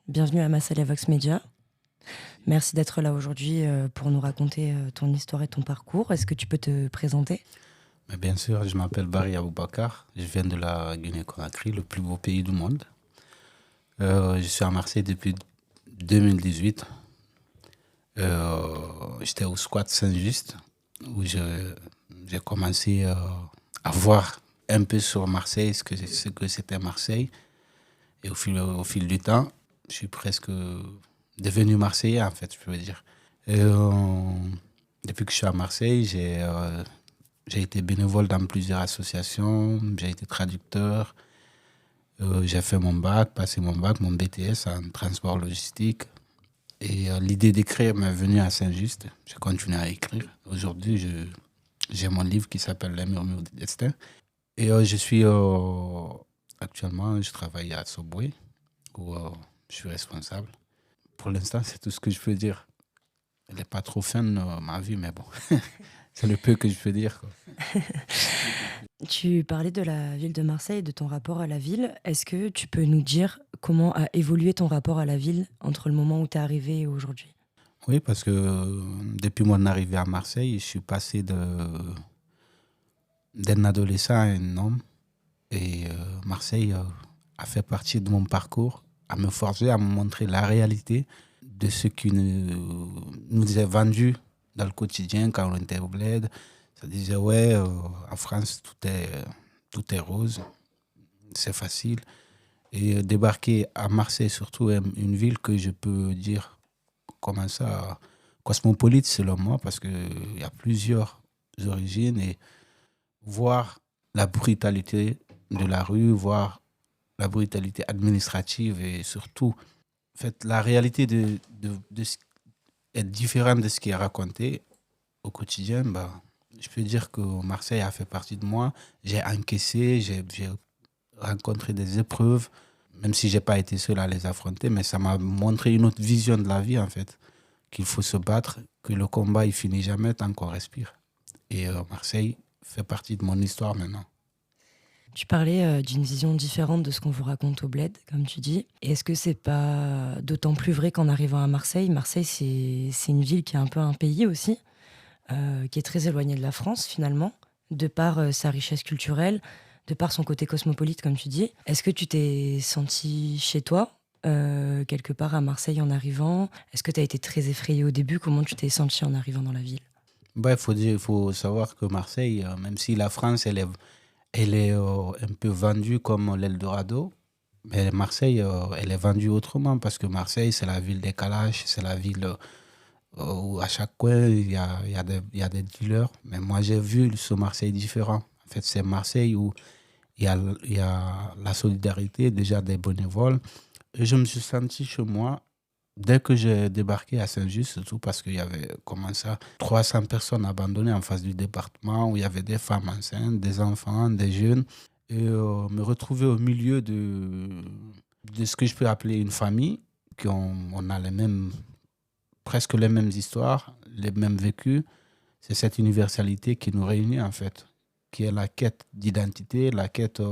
Bienvenue à Massalia Vox Media. Merci d'être là aujourd'hui pour nous raconter ton histoire et ton parcours. Est-ce que tu peux te présenter ? Mais bien sûr, je m'appelle Barry Aboubakar. Je viens de la Guinée-Conakry, le plus beau pays du monde. Je suis à Marseille depuis 2018. J'étais au squat Saint-Just où j'ai commencé à voir un peu sur Marseille ce que c'était Marseille. Et au fil du temps, je suis presque devenu Marseillais, en fait, je peux dire. Depuis que je suis à Marseille, j'ai été bénévole dans plusieurs associations, j'ai été traducteur, j'ai fait mon bac, passé mon bac, mon BTS en transport logistique. Et l'idée d'écrire m'est venue à Saint-Just. J'ai continué à écrire. Aujourd'hui, j'ai mon livre qui s'appelle Les Murmures du Destin. Et actuellement, je travaille à Subway, où je suis responsable. Pour l'instant, c'est tout ce que je peux dire. Elle n'est pas trop fun, ma vie, mais bon, c'est le peu que je peux dire, quoi. Tu parlais de la ville de Marseille et de ton rapport à la ville. Est-ce que tu peux nous dire comment a évolué ton rapport à la ville entre le moment où tu es arrivé et aujourd'hui ? Oui, parce que depuis mon arrivée à Marseille, je suis passé d'un adolescent à un homme. Et Marseille a fait partie de mon parcours, à me forger, à me montrer la réalité de ce qui nous est vendu dans le quotidien quand on était au bled. Ça disait, ouais, en France, tout est rose, c'est facile. Et débarquer à Marseille, surtout une ville que je peux dire, comment ça, cosmopolite selon moi, parce qu'il y a plusieurs origines, et voir la brutalité de la rue, voir la brutalité administrative et surtout, en fait, la réalité est différente de ce qui est raconté au quotidien. Je peux dire que Marseille a fait partie de moi. J'ai encaissé, j'ai rencontré des épreuves, même si je n'ai pas été seul à les affronter, mais ça m'a montré une autre vision de la vie, en fait, qu'il faut se battre, que le combat, il finit jamais tant qu'on respire. Et Marseille fait partie de mon histoire maintenant. Tu parlais d'une vision différente de ce qu'on vous raconte au bled, comme tu dis. Et est-ce que c'est pas d'autant plus vrai qu'en arrivant à Marseille ? Marseille, c'est une ville qui est un peu un pays aussi, qui est très éloignée de la France finalement, de par sa richesse culturelle, de par son côté cosmopolite, comme tu dis. Est-ce que tu t'es senti chez toi, quelque part à Marseille en arrivant ? Est-ce que tu as été très effrayé au début ? Comment tu t'es senti en arrivant dans la ville ? Il faut savoir que Marseille, même si la France, elle est un peu vendue comme l'Eldorado, mais Marseille, elle est vendue autrement, parce que Marseille, c'est la ville des calages, c'est la ville où à chaque coin, il y a des dealers. Mais moi, j'ai vu ce Marseille différent. En fait, c'est Marseille où il y a la solidarité, déjà des bénévoles. Et je me suis senti chez moi dès que j'ai débarqué à Saint-Just, surtout parce qu'il y avait, 300 personnes abandonnées en face du département, où il y avait des femmes enceintes, des enfants, des jeunes. Et me retrouver au milieu de ce que je peux appeler une famille, on a presque les mêmes histoires, les mêmes vécus. C'est cette universalité qui nous réunit, en fait, qui est la quête d'identité, la quête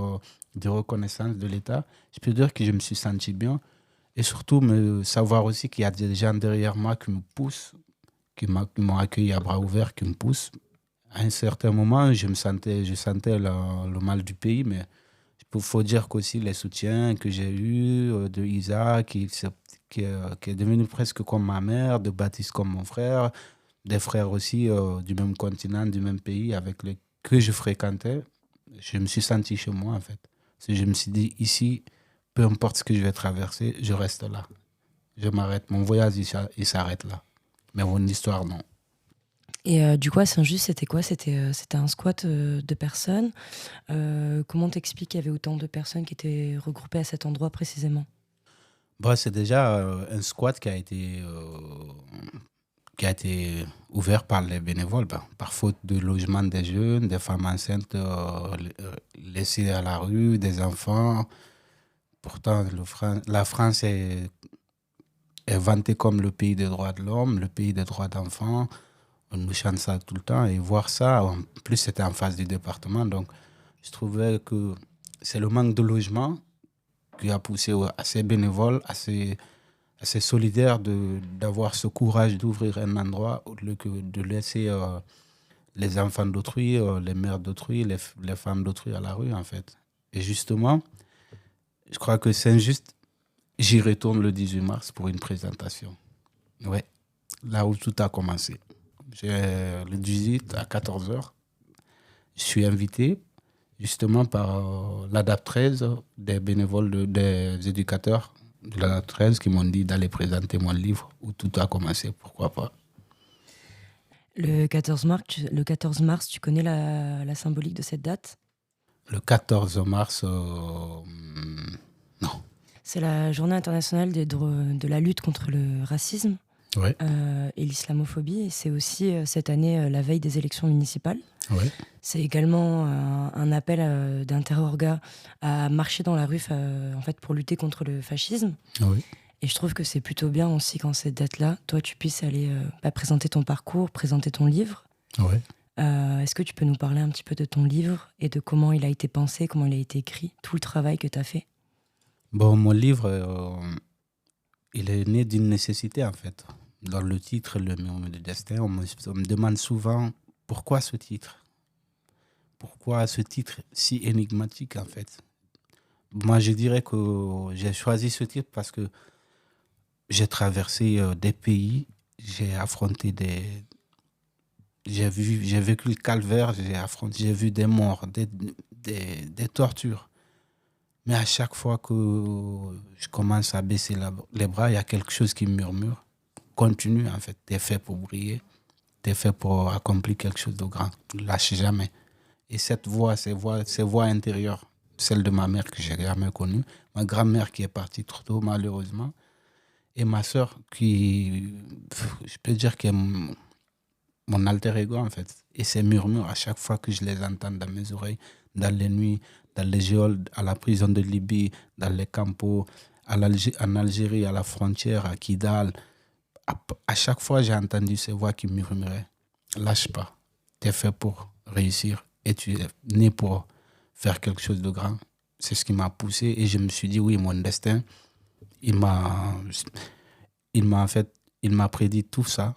de reconnaissance de l'État. Je peux dire que je me suis senti bien. Et surtout, savoir aussi qu'il y a des gens derrière moi qui me poussent, qui m'ont accueilli à bras ouverts, qui me poussent. À un certain moment, je sentais le mal du pays, mais il faut dire qu'aussi les soutiens que j'ai eus de Isa, qui est devenue presque comme ma mère, de Baptiste comme mon frère, des frères aussi du même continent, du même pays que je fréquentais, je me suis senti chez moi, en fait. Je me suis dit, ici, peu importe ce que je vais traverser, je reste là. Je m'arrête. Mon voyage, il s'arrête là. Mais mon histoire, non. Et du coup, à Saint-Just, c'était quoi ? C'était un squat de personnes. Comment t'expliques qu'il y avait autant de personnes qui étaient regroupées à cet endroit précisément ? C'est déjà un squat qui a été ouvert par les bénévoles, par faute de logement des jeunes, des femmes enceintes laissées à la rue, des enfants. Pourtant, la France est vantée comme le pays des droits de l'homme, le pays des droits d'enfants. On nous chante ça tout le temps. Et voir ça, en plus, c'était en face du département. Donc, Je trouvais que c'est le manque de logement qui a poussé à ces bénévoles, à ces solidaires d'avoir ce courage d'ouvrir un endroit au lieu que de laisser les enfants d'autrui, les mères d'autrui, les femmes d'autrui à la rue, en fait. Et justement, je crois que c'est injuste. J'y retourne le 18 mars pour une présentation. Ouais, là où tout a commencé. Le 18 à 14h, je suis invité justement par l'ADAP 13, des bénévoles, des éducateurs de l'ADAP 13 qui m'ont dit d'aller présenter mon livre où tout a commencé, pourquoi pas. Le 14 mars, tu connais la symbolique de cette date? Le 14 mars, non. C'est la journée internationale de la lutte contre le racisme Ouais, et l'islamophobie. Et c'est aussi cette année la veille des élections municipales. ouais, C'est également un appel d'Interorga à marcher dans la rue en fait, pour lutter contre le fascisme. oui. Et je trouve que c'est plutôt bien aussi qu'en cette date-là, toi, tu puisses aller présenter ton parcours, présenter ton livre. Ouais. Est-ce que tu peux nous parler un petit peu de ton livre et de comment il a été pensé, comment il a été écrit, tout le travail que tu as fait? Bon, mon livre, il est né d'une nécessité en fait. Dans le titre, Le murmure du destin, on me demande souvent pourquoi ce titre? Pourquoi ce titre si énigmatique en fait? Moi, je dirais que j'ai choisi ce titre parce que j'ai traversé des pays, j'ai affronté j'ai vécu le calvaire, j'ai vu des morts, des tortures. Mais à chaque fois que je commence à baisser les bras, il y a quelque chose qui me murmure. Continue, en fait. Tu es fait pour briller. Tu es fait pour accomplir quelque chose de grand. Lâche jamais. Et cette voix, ces voix intérieures, celle de ma mère que j'ai jamais connue, ma grand-mère qui est partie trop tôt, malheureusement, et ma sœur qui, je peux dire, qui est mon alter ego, en fait. Et ces murmures, à chaque fois que je les entends dans mes oreilles, dans les nuits, dans les geôles, à la prison de Libye, dans les campos, en Algérie, à la frontière, à Kidal, à chaque fois, j'ai entendu ces voix qui murmuraient. Lâche pas. Tu es fait pour réussir et tu es né pour faire quelque chose de grand. C'est ce qui m'a poussé et je me suis dit, oui, mon destin, il m'a, en fait, il m'a prédit tout ça.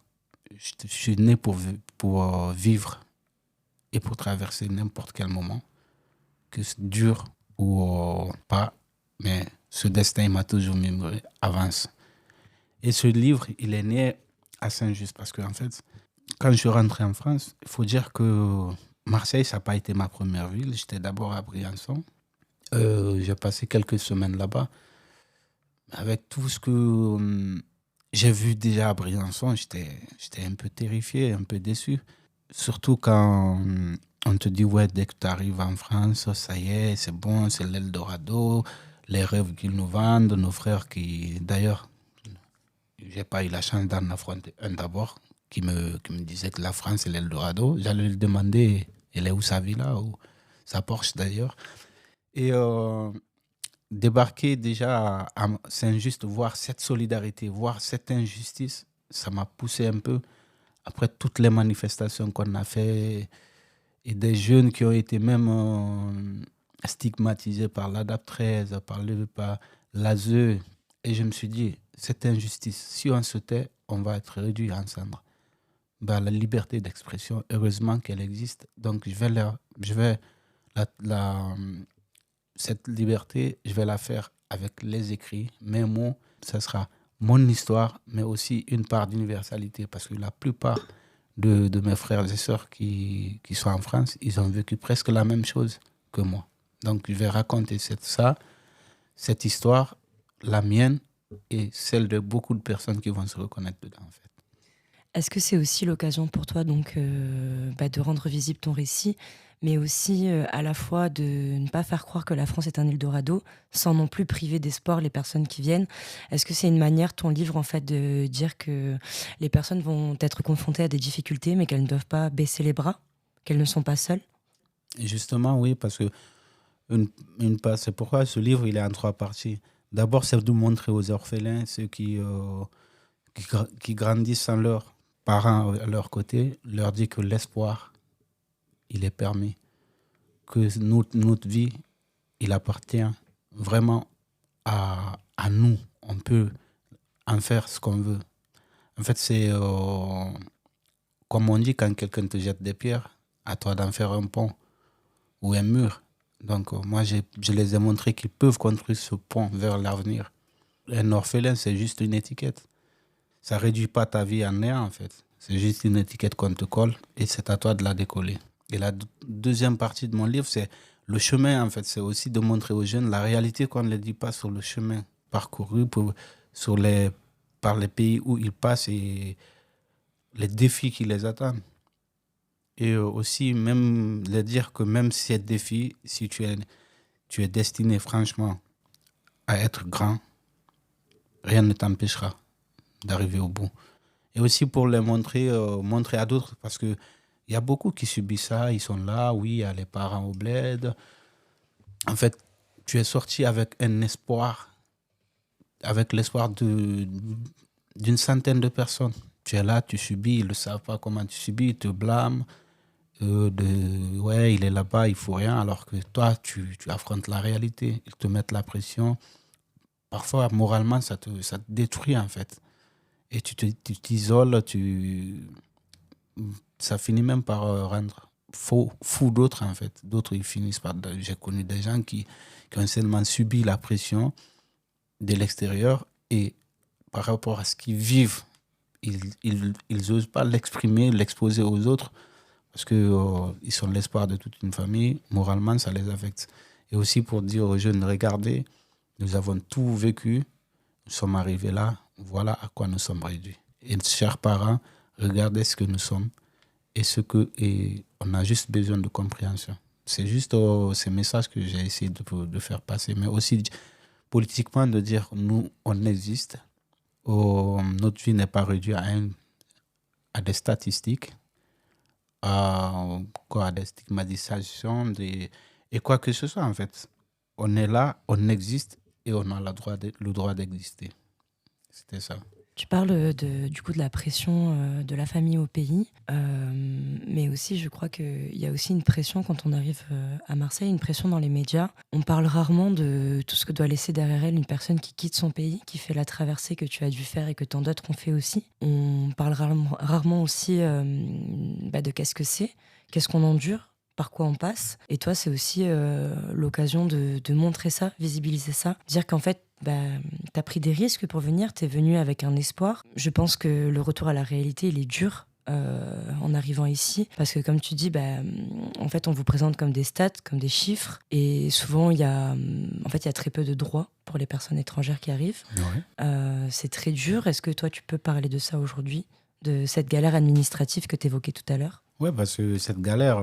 Je suis né pour vivre et pour traverser n'importe quel moment, que c'est dur ou pas, mais ce destin, il m'a toujours murmuré, avance. Et ce livre, il est né à Saint-Just parce que, en fait, quand je suis rentré en France, il faut dire que Marseille, ça n'a pas été ma première ville. J'étais d'abord à Briançon. J'ai passé quelques semaines là-bas. Avec tout ce que j'ai vu déjà à Briançon, j'étais un peu terrifié, un peu déçu. Surtout quand on te dit, ouais, dès que tu arrives en France, ça y est, c'est bon, c'est l'Eldorado, les rêves qu'ils nous vendent, nos frères qui, d'ailleurs, j'ai pas eu la chance d'en affronter un d'abord, qui me disait que la France, c'est l'Eldorado. J'allais lui demander, elle est où sa villa, ou sa Porsche d'ailleurs. Et débarquer déjà à Saint-Just, voir cette solidarité, voir cette injustice, ça m'a poussé un peu. Après toutes les manifestations qu'on a fait et des jeunes qui ont été même stigmatisés par l'ADAP 13, par l'ASE. Et je me suis dit, cette injustice, si on se tait, on va être réduit en cendres. Ben, la liberté d'expression, heureusement qu'elle existe. Donc, cette liberté, je vais la faire avec les écrits, mes mots. Ça sera mon histoire, mais aussi une part d'universalité. Parce que la plupart de mes frères et sœurs qui sont en France, ils ont vécu presque la même chose que moi. Donc, je vais raconter cette histoire, la mienne et celle de beaucoup de personnes qui vont se reconnaître dedans, en fait. Est-ce que c'est aussi l'occasion pour toi donc de rendre visible ton récit, mais aussi à la fois de ne pas faire croire que la France est un Eldorado, sans non plus priver d'espoir les personnes qui viennent? Est-ce que c'est une manière, ton livre, en fait, de dire que les personnes vont être confrontées à des difficultés, mais qu'elles ne doivent pas baisser les bras, qu'elles ne sont pas seules? Et justement, oui, parce que c'est pourquoi ce livre, il est en 3 parties. D'abord, c'est de montrer aux orphelins, ceux qui grandissent sans leurs parents à leur côté, leur dire que l'espoir, il est permis. que notre vie, il appartient vraiment à nous. On peut en faire ce qu'on veut. En fait, c'est comme on dit, quand quelqu'un te jette des pierres, à toi d'en faire un pont ou un mur. Donc, moi, je les ai montré qu'ils peuvent construire ce pont vers l'avenir. Un orphelin, c'est juste une étiquette. Ça ne réduit pas ta vie en néant, en fait. C'est juste une étiquette qu'on te colle et c'est à toi de la décoller. Et la deuxième partie de mon livre, c'est le chemin, en fait. C'est aussi de montrer aux jeunes la réalité qu'on ne les dit pas sur le chemin parcouru par les pays où ils passent et les défis qui les attendent. Et aussi, même leur dire que même ces défis, si tu es destiné franchement à être grand, rien ne t'empêchera d'arriver au bout. Et aussi pour les montrer à d'autres, parce qu'il y a beaucoup qui subissent ça, ils sont là, oui, il y a les parents au bled. En fait, tu es sorti avec un espoir, avec l'espoir d'une centaine de personnes. Tu es là, tu subis, ils ne savent pas comment tu subis, ils te blâment. Ouais, il est là-bas, il faut rien, alors que toi, tu affrontes la réalité. Ils te mettent la pression. Parfois, moralement, ça te détruit, en fait. Et tu t'isoles, ça finit même par rendre fou d'autres, en fait. D'autres, ils finissent par... J'ai connu des gens qui ont seulement subi la pression de l'extérieur et par rapport à ce qu'ils vivent, ils n'osent pas l'exprimer, l'exposer aux autres parce qu'ils sont l'espoir de toute une famille. Moralement, ça les affecte. Et aussi pour dire aux jeunes, regardez, nous avons tout vécu, nous sommes arrivés là, voilà à quoi nous sommes réduits. Et chers parents, regardez ce que nous sommes et on a juste besoin de compréhension. C'est juste ces messages que j'ai essayé de faire passer, mais aussi politiquement de dire nous, on existe. Notre vie n'est pas réduite à des statistiques, à des stigmatisations et quoi que ce soit en fait. On est là, on existe et on a le droit d'exister. C'était ça. Tu parles du coup de la pression de la famille au pays, mais aussi je crois qu'il y a aussi une pression quand on arrive à Marseille, une pression dans les médias. On parle rarement de tout ce que doit laisser derrière elle une personne qui quitte son pays, qui fait la traversée que tu as dû faire et que tant d'autres ont fait aussi. On parle rarement aussi de qu'est-ce que c'est, qu'est-ce qu'on endure, par quoi on passe. Et toi, c'est aussi l'occasion de montrer ça, visibiliser ça, dire qu'en fait, t'as pris des risques pour venir, t'es venu avec un espoir. Je pense que le retour à la réalité, il est dur en arrivant ici, parce que comme tu dis, en fait, on vous présente comme des stats, comme des chiffres, et souvent, il y a très peu de droits pour les personnes étrangères qui arrivent. Ouais. C'est très dur. Est-ce que toi, tu peux parler de ça aujourd'hui, de cette galère administrative que tu évoquais tout à l'heure? Ouais, parce que cette galère,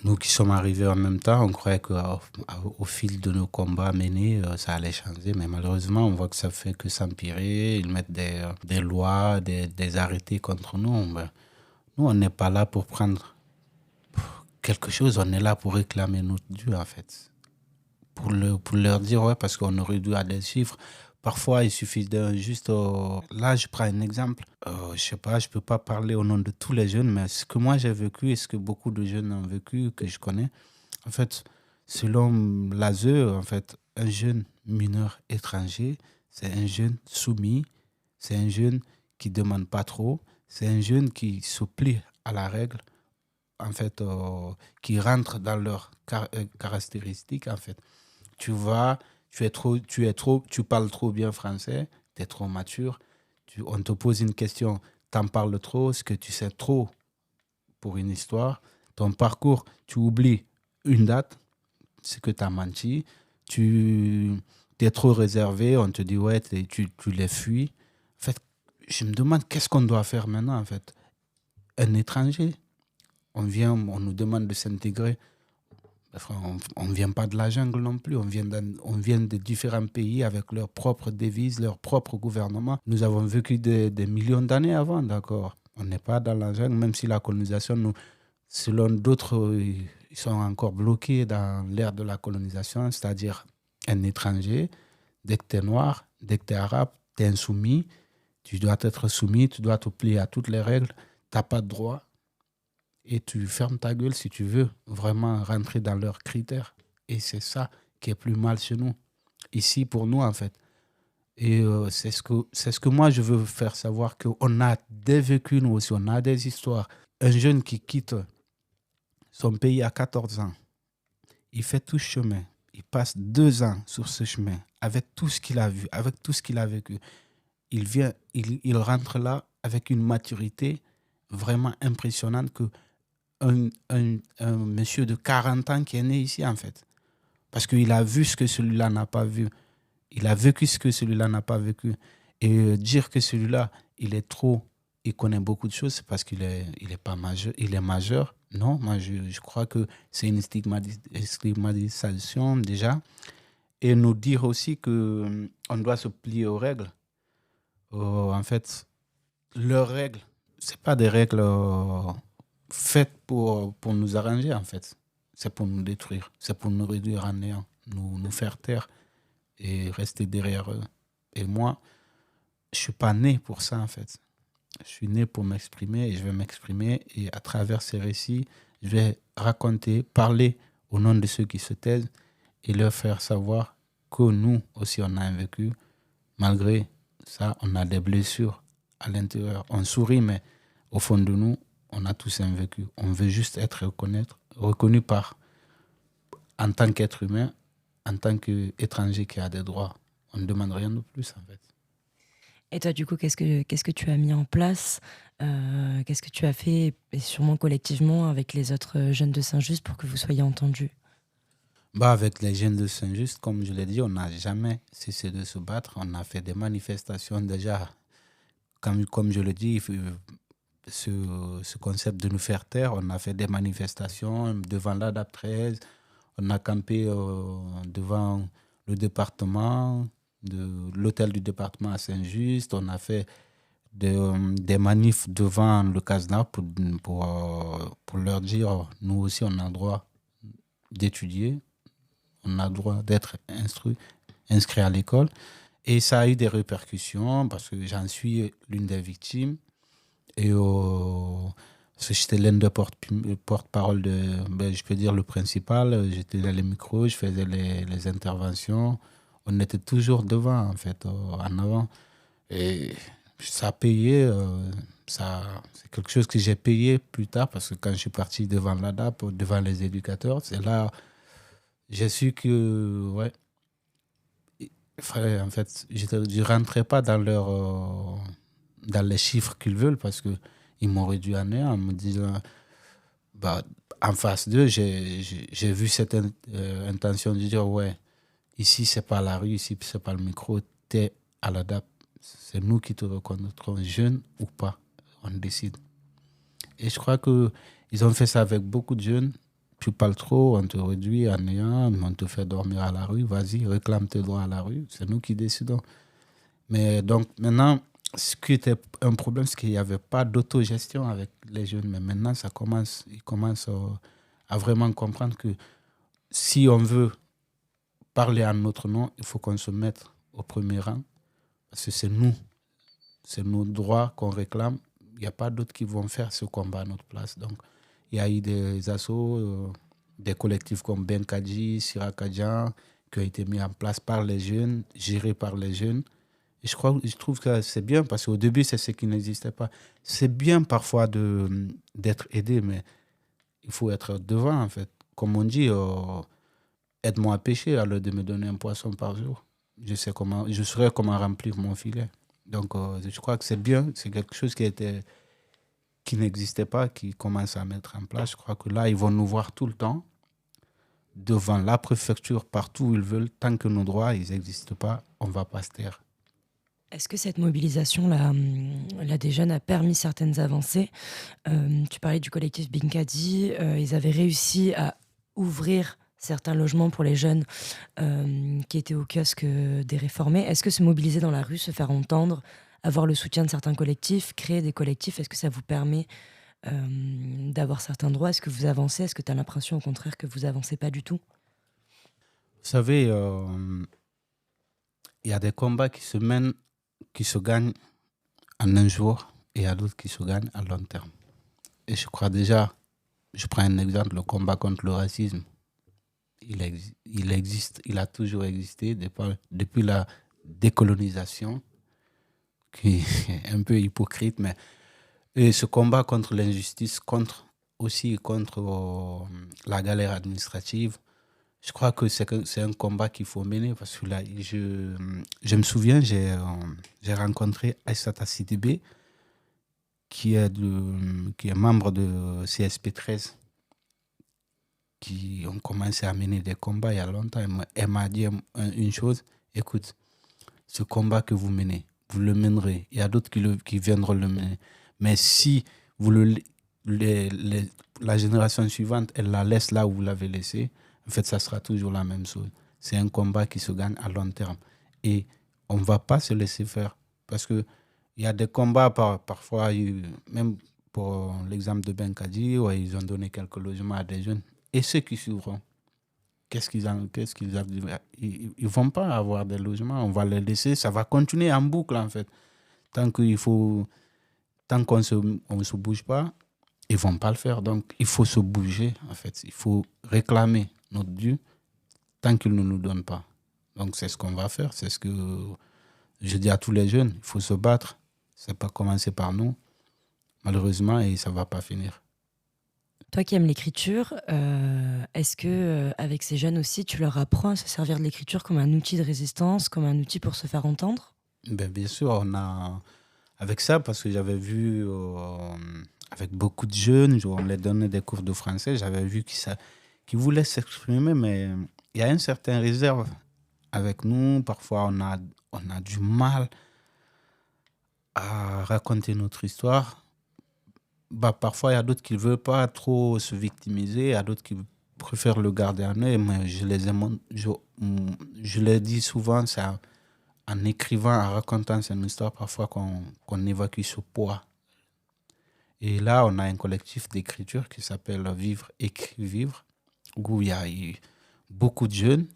nous qui sommes arrivés en même temps, on croyait qu'au fil de nos combats menés, ça allait changer. Mais malheureusement, on voit que ça fait que s'empirer. Ils mettent des lois, des arrêtés contre nous. Nous, on n'est pas là pour prendre quelque chose. On est là pour réclamer notre dû, en fait. Pour leur dire, ouais, parce qu'on aurait dû à des chiffres. Parfois, il suffit d'un juste... là, je prends un exemple. Je sais pas, je peux pas parler au nom de tous les jeunes, mais ce que moi j'ai vécu et ce que beaucoup de jeunes ont vécu, que je connais, en fait, selon l'ASE, en fait, un jeune mineur étranger, c'est un jeune soumis, c'est un jeune qui demande pas trop, c'est un jeune qui se plie à la règle, en fait, qui rentre dans leurs caractéristiques, en fait. Tu parles trop bien français, tu es trop mature, on te pose une question, tu en parles trop, ce que tu sais trop pour une histoire, ton parcours, tu oublies une date, ce que tu as menti, tu es trop réservé, on te dit ouais, tu les fuis. En fait, je me demande qu'est-ce qu'on doit faire maintenant, en fait. Un étranger, on nous demande de s'intégrer. On ne vient pas de la jungle non plus, on vient de différents pays avec leurs propres devises, leur propre gouvernement. Nous avons vécu des millions d'années avant, d'accord. On n'est pas dans la jungle, même si la colonisation, selon d'autres, ils sont encore bloqués dans l'ère de la colonisation, c'est-à-dire un étranger, dès que tu es noir, dès que tu es arabe, tu es insoumis, tu dois être soumis, tu dois te plier à toutes les règles, tu n'as pas de droit. et tu fermes ta gueule si tu veux vraiment rentrer dans leurs critères. Et c'est ça qui est plus mal chez nous, ici pour nous en fait. Et c'est ce que moi je veux faire savoir, qu'on a des vécus, nous aussi, on a des histoires. Un jeune qui quitte son pays à 14 ans, il fait tout ce chemin, il passe 2 ans sur ce chemin, avec tout ce qu'il a vu, avec tout ce qu'il a vécu. Il rentre là avec une maturité vraiment impressionnante que un monsieur de 40 ans qui est né ici, en fait. Parce qu'il a vu ce que celui-là n'a pas vu. Il a vécu ce que celui-là n'a pas vécu. Et dire que celui-là, il connaît beaucoup de choses, c'est parce il est pas majeur, il est majeur. Non, moi, je crois que c'est une stigmatisation déjà. Et nous dire aussi que on doit se plier aux règles. En fait, leurs règles, c'est pas des règles faites pour nous arranger, en fait. C'est pour nous détruire, c'est pour nous réduire en néant, nous faire taire et rester derrière eux. Et moi, je suis pas né pour ça, en fait. Je suis né pour m'exprimer et je vais m'exprimer. Et à travers ces récits, je vais raconter, parler au nom de ceux qui se taisent et leur faire savoir que nous aussi, on a un vécu. Malgré ça, on a des blessures à l'intérieur. On sourit, mais au fond de nous, on a tous un vécu. On veut juste être reconnu en tant qu'être humain, en tant qu'étranger qui a des droits. On ne demande rien de plus, en fait. Et toi, du coup, qu'est-ce que tu as mis en place qu'est-ce que tu as fait, et sûrement collectivement, avec les autres jeunes de Saint-Just pour que vous soyez entendus? Avec les jeunes de Saint-Just, comme je l'ai dit, on n'a jamais cessé de se battre. On a fait des manifestations déjà. Comme je le dis, ce concept de nous faire taire, on a fait des manifestations devant l'ADAP 13, on a campé devant le département, l'hôtel du département à Saint-Just, on a fait des manifs devant le CASNA pour leur dire, nous aussi on a le droit d'étudier, on a le droit d'être inscrit à l'école. Et ça a eu des répercussions parce que j'en suis l'une des victimes. Et j'étais l'un des porte-parole je peux dire le principal. J'étais dans les micros, je faisais les interventions. On était toujours devant, en fait, en avant. Et ça a payé. C'est quelque chose que j'ai payé plus tard parce que quand je suis parti devant l'ADAP, devant les éducateurs, c'est là j'ai su que, ouais, en fait, je ne rentrais pas dans les chiffres qu'ils veulent parce qu'ils m'ont réduit à néant en me disant, en face d'eux, j'ai vu cette intention de dire, ouais, ici, c'est pas la rue, ici, c'est pas le micro, t'es à la DAP. C'est nous qui te reconnaîtrons, jeune ou pas, on décide. Et je crois qu'ils ont fait ça avec beaucoup de jeunes. Tu parles trop, on te réduit à néant, on te fait dormir à la rue, vas-y, réclame tes droits à la rue, c'est nous qui décidons. Mais donc maintenant, ce qui était un problème, c'est qu'il n'y avait pas d'autogestion avec les jeunes. Mais maintenant, ils commencent à vraiment comprendre que si on veut parler en notre nom, il faut qu'on se mette au premier rang. Parce que c'est nos droits qu'on réclame. Il n'y a pas d'autres qui vont faire ce combat à notre place. Donc, il y a eu des assos, des collectifs comme Ben Kadji, Sirakadjan, qui ont été mis en place par les jeunes, gérés par les jeunes. Et je trouve que c'est bien parce qu'au début, c'est ce qui n'existait pas. C'est bien parfois d'être aidé, mais il faut être devant, en fait. Comme on dit, aide-moi à pêcher, alors de me donner un poisson par jour. Je saurais comment remplir mon filet. Donc, je crois que c'est bien. C'est quelque chose qui n'existait pas, qui commence à mettre en place. Je crois que là, ils vont nous voir tout le temps, devant la préfecture, partout où ils veulent. Tant que nos droits, ils n'existent pas, on ne va pas se taire. Est-ce que cette mobilisation-là des jeunes a permis certaines avancées? Tu parlais du collectif Binkadi, ils avaient réussi à ouvrir certains logements pour les jeunes qui étaient au kiosque des réformés. Est-ce que se mobiliser dans la rue, se faire entendre, avoir le soutien de certains collectifs, créer des collectifs, est-ce que ça vous permet d'avoir certains droits? Est-ce que vous avancez? Est-ce que tu as l'impression au contraire que vous avancez pas du tout? Vous savez, il y a des combats qui se mènent, qui se gagnent en un jour, et il y a d'autres qui se gagnent à long terme. Et je crois déjà Je prends un exemple, le combat contre le racisme. Il existe, il a toujours existé depuis la décolonisation, qui est un peu hypocrite, mais et ce combat contre l'injustice, contre la galère administrative, je crois que c'est un combat qu'il faut mener parce que là, je me souviens, j'ai rencontré Aïssata Sidibé, qui est membre de CSP 13, qui ont commencé à mener des combats il y a longtemps. Elle m'a dit une chose, écoute, ce combat que vous menez, vous le mènerez. Il y a d'autres qui viendront le mener. Mais si vous la génération suivante, elle la laisse là où vous l'avez laissé, en fait, ça sera toujours la même chose. C'est un combat qui se gagne à long terme. Et on ne va pas se laisser faire. Parce qu'il y a des combats, parfois, même pour l'exemple de Benkadi, où ils ont donné quelques logements à des jeunes. Et ceux qui suivront, qu'est-ce qu'ils ils vont pas avoir des logements, on va les laisser, ça va continuer en boucle en fait. Tant qu'on se bouge pas, ils vont pas le faire. Donc il faut se bouger en fait. Il faut réclamer notre dû tant qu'ils ne nous donnent pas. Donc c'est ce qu'on va faire. C'est ce que je dis à tous les jeunes. Il faut se battre. C'est pas commencer par nous, malheureusement, et ça va pas finir. Toi qui aimes l'écriture, est-ce que avec ces jeunes aussi, tu leur apprends à se servir de l'écriture comme un outil de résistance, comme un outil pour se faire entendre? Bien sûr, avec ça, parce que j'avais vu avec beaucoup de jeunes, on les donnait des cours de français, j'avais vu qu'ils voulaient s'exprimer, mais il y a une certaine réserve avec nous. Parfois, on a du mal à raconter notre histoire. Parfois, il y a d'autres qui ne veulent pas trop se victimiser, il y a d'autres qui préfèrent le garder en eux, mais je les dis souvent, c'est en écrivant, en racontant cette histoire, parfois qu'on évacue ce poids. Et là, on a un collectif d'écriture qui s'appelle Vivre, Écrire, Vivre, où il y a eu beaucoup de jeunes,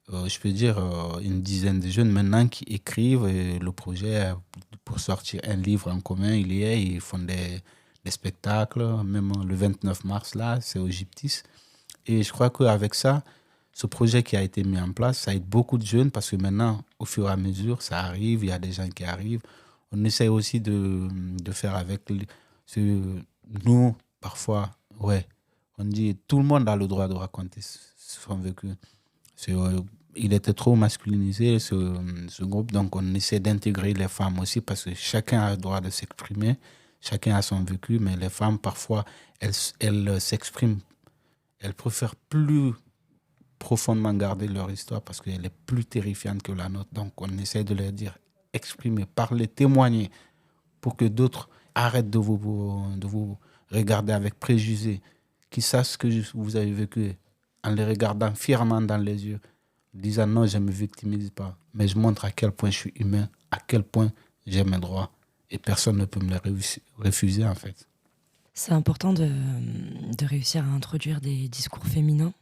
je peux dire une dizaine de jeunes maintenant qui écrivent. Et le projet pour sortir un livre en commun, ils font des spectacles, même le 29 mars, là, c'est au Gyptis. Et je crois qu'avec ça, ce projet qui a été mis en place, ça aide beaucoup de jeunes parce que maintenant, au fur et à mesure, ça arrive, il y a des gens qui arrivent. On essaie aussi de faire avec nous, parfois, ouais, on dit tout le monde a le droit de raconter son vécu. Il était trop masculinisé, ce groupe, donc on essaie d'intégrer les femmes aussi parce que chacun a le droit de s'exprimer, chacun a son vécu, mais les femmes, parfois, elles s'expriment, elles préfèrent plus profondément garder leur histoire parce qu'elle est plus terrifiante que la nôtre. Donc on essaie de leur dire, exprimer, parler, témoigner pour que d'autres arrêtent de vous regarder avec préjugés, qu'ils sachent ce que vous avez vécu en les regardant fièrement dans les yeux, disant non, je ne me victimise pas, mais je montre à quel point je suis humain, à quel point j'ai mes droits et personne ne peut me les refuser en fait. C'est important de réussir à introduire des discours féminins,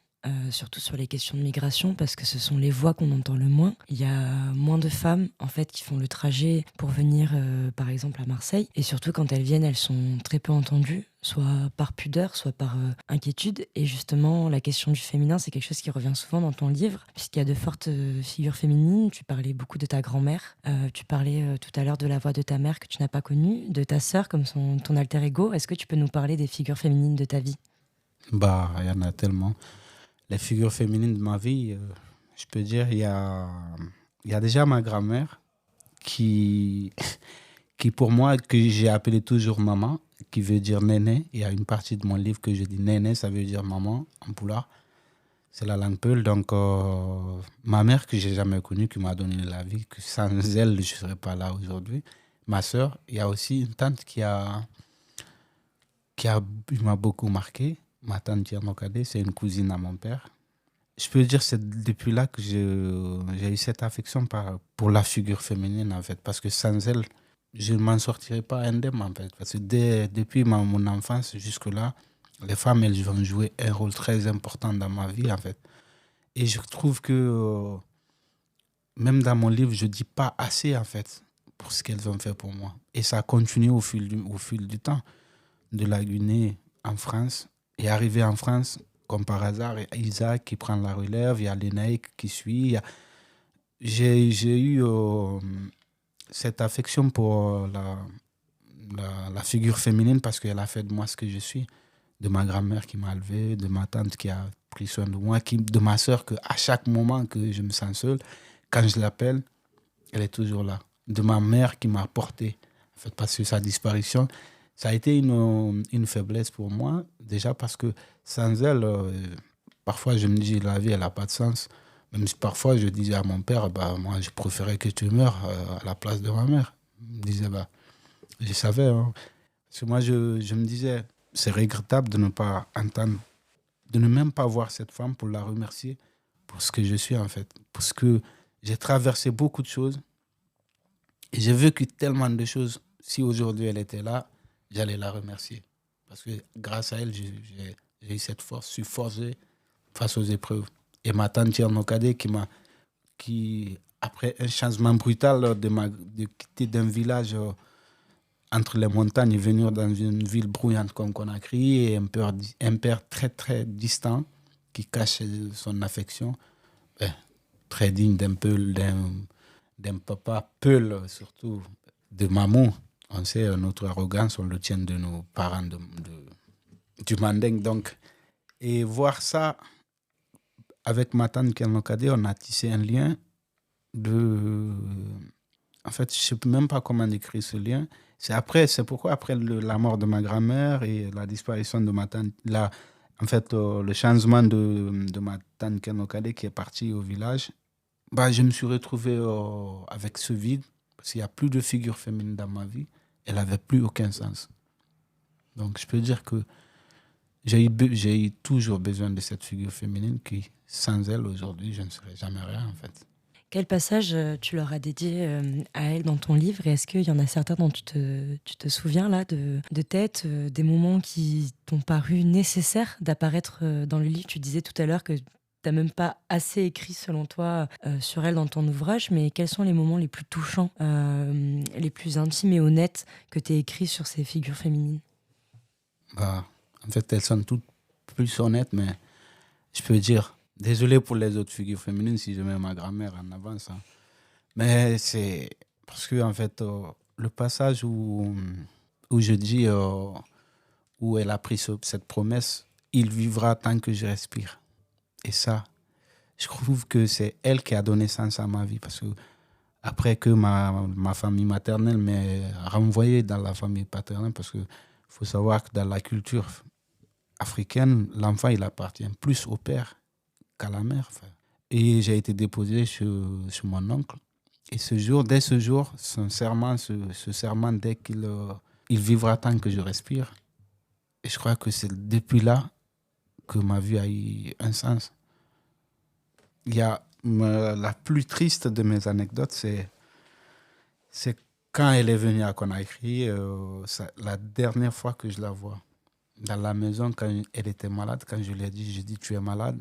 surtout sur les questions de migration, parce que ce sont les voix qu'on entend le moins. Il y a moins de femmes en fait qui font le trajet pour venir par exemple à Marseille, et surtout quand elles viennent, elles sont très peu entendues, soit par pudeur, soit par inquiétude. Et justement, la question du féminin, c'est quelque chose qui revient souvent dans ton livre, puisqu'il y a de fortes figures féminines. Tu parlais beaucoup de ta grand-mère, tu parlais tout à l'heure de la voix de ta mère que tu n'as pas connue, de ta sœur comme ton alter ego. Est-ce que tu peux nous parler des figures féminines de ta vie? Il y en a tellement. Les figures féminines de ma vie, je peux dire, il y a déjà ma grand-mère qui pour moi, que j'ai appelé toujours maman, qui veut dire néné. Il y a une partie de mon livre que je dis néné, ça veut dire maman en pulaar. C'est la langue peul. Donc, ma mère que j'ai jamais connue, qui m'a donné la vie, que sans elle, je ne serais pas là aujourd'hui. Ma sœur, il y a aussi une tante qui m'a beaucoup marqué. Ma tante Tierno Kadé, c'est une cousine à mon père. Je peux dire que c'est depuis là que j'ai eu cette affection pour la figure féminine, en fait. Parce que sans elle, je ne m'en sortirais pas indemne, en fait. Parce que depuis mon enfance jusque-là, les femmes, elles ont joué un rôle très important dans ma vie, en fait. Et je trouve que, même dans mon livre, je ne dis pas assez, en fait, pour ce qu'elles ont fait pour moi. Et ça a continué au fil du temps. De la Guinée en France Et arrivé en France, comme par hasard, il y a Isaac qui prend la relève, il y a Lénaïque qui suit. J'ai eu cette affection pour la figure féminine parce qu'elle a fait de moi ce que je suis. De ma grand-mère qui m'a élevé, de ma tante qui a pris soin de moi, de ma sœur que à chaque moment que je me sens seul, quand je l'appelle, elle est toujours là. De ma mère qui m'a porté. En fait, parce que sa disparition, ça a été une faiblesse pour moi. Déjà parce que sans elle, parfois je me dis la vie, elle n'a pas de sens. Même si parfois je disais à mon père, bah, moi je préférais que tu meurs à la place de ma mère. Il me disait, bah, je savais. Hein. Parce que moi je me disais, c'est regrettable de ne pas entendre, de ne même pas voir cette femme pour la remercier pour ce que je suis en fait. Parce que j'ai traversé beaucoup de choses et j'ai vécu tellement de choses. Si aujourd'hui elle était là, j'allais la remercier. Parce que grâce à elle, j'ai eu cette force, je suis forgé face aux épreuves. Et ma tante Tierno Cadet qui, après un changement brutal de quitter d'un village entre les montagnes et venir dans une ville bruyante comme Conakry et un père très très distant qui cache son affection, ben, très digne d'un papa peul, surtout de maman. On sait notre arrogance, on le tient de nos parents du Manding. Donc, et voir ça avec ma tante Kelno Kadé, on a tissé un lien de. En fait, je ne sais même pas comment décrire ce lien. C'est pourquoi après la mort de ma grand-mère et la disparition de ma tante, en fait, le changement de ma tante Kelno Kadé qui est partie au village, bah, je me suis retrouvé avec ce vide parce qu'il n'y a plus de figure féminine dans ma vie. Elle n'avait plus aucun sens. Donc, je peux dire que j'ai eu toujours besoin de cette figure féminine qui, sans elle, aujourd'hui, je ne serais jamais rien, en fait. Quel passage tu leur as dédié à elle dans ton livre et est-ce qu'il y en a certains dont tu te souviens là de tête, des moments qui t'ont paru nécessaires d'apparaître dans le livre? Tu disais tout à l'heure que tu n'as même pas assez écrit selon toi sur elle dans ton ouvrage, mais quels sont les moments les plus touchants, les plus intimes et honnêtes que tu as écrits sur ces figures féminines? Bah, en fait, elles sont toutes plus honnêtes, mais je peux dire, désolé pour les autres figures féminines si je mets ma grand-mère en avance. Hein. Mais c'est parce que, en fait, le passage où je dis, où elle a pris cette promesse, il vivra tant que je respire. Et ça, je trouve que c'est elle qui a donné sens à ma vie. Parce que après que ma famille maternelle m'ait renvoyé dans la famille paternelle, parce qu'il faut savoir que dans la culture africaine, l'enfant, il appartient plus au père qu'à la mère. Et j'ai été déposé chez mon oncle. Et dès ce jour, ce serment, dès il vivra tant que je respire. Et je crois que c'est depuis là que ma vie a eu un sens. Il y a la plus triste de mes anecdotes, c'est quand elle est venue à Conakry, la dernière fois que je la vois. Dans la maison, quand elle était malade, quand je lui ai dit, tu es malade,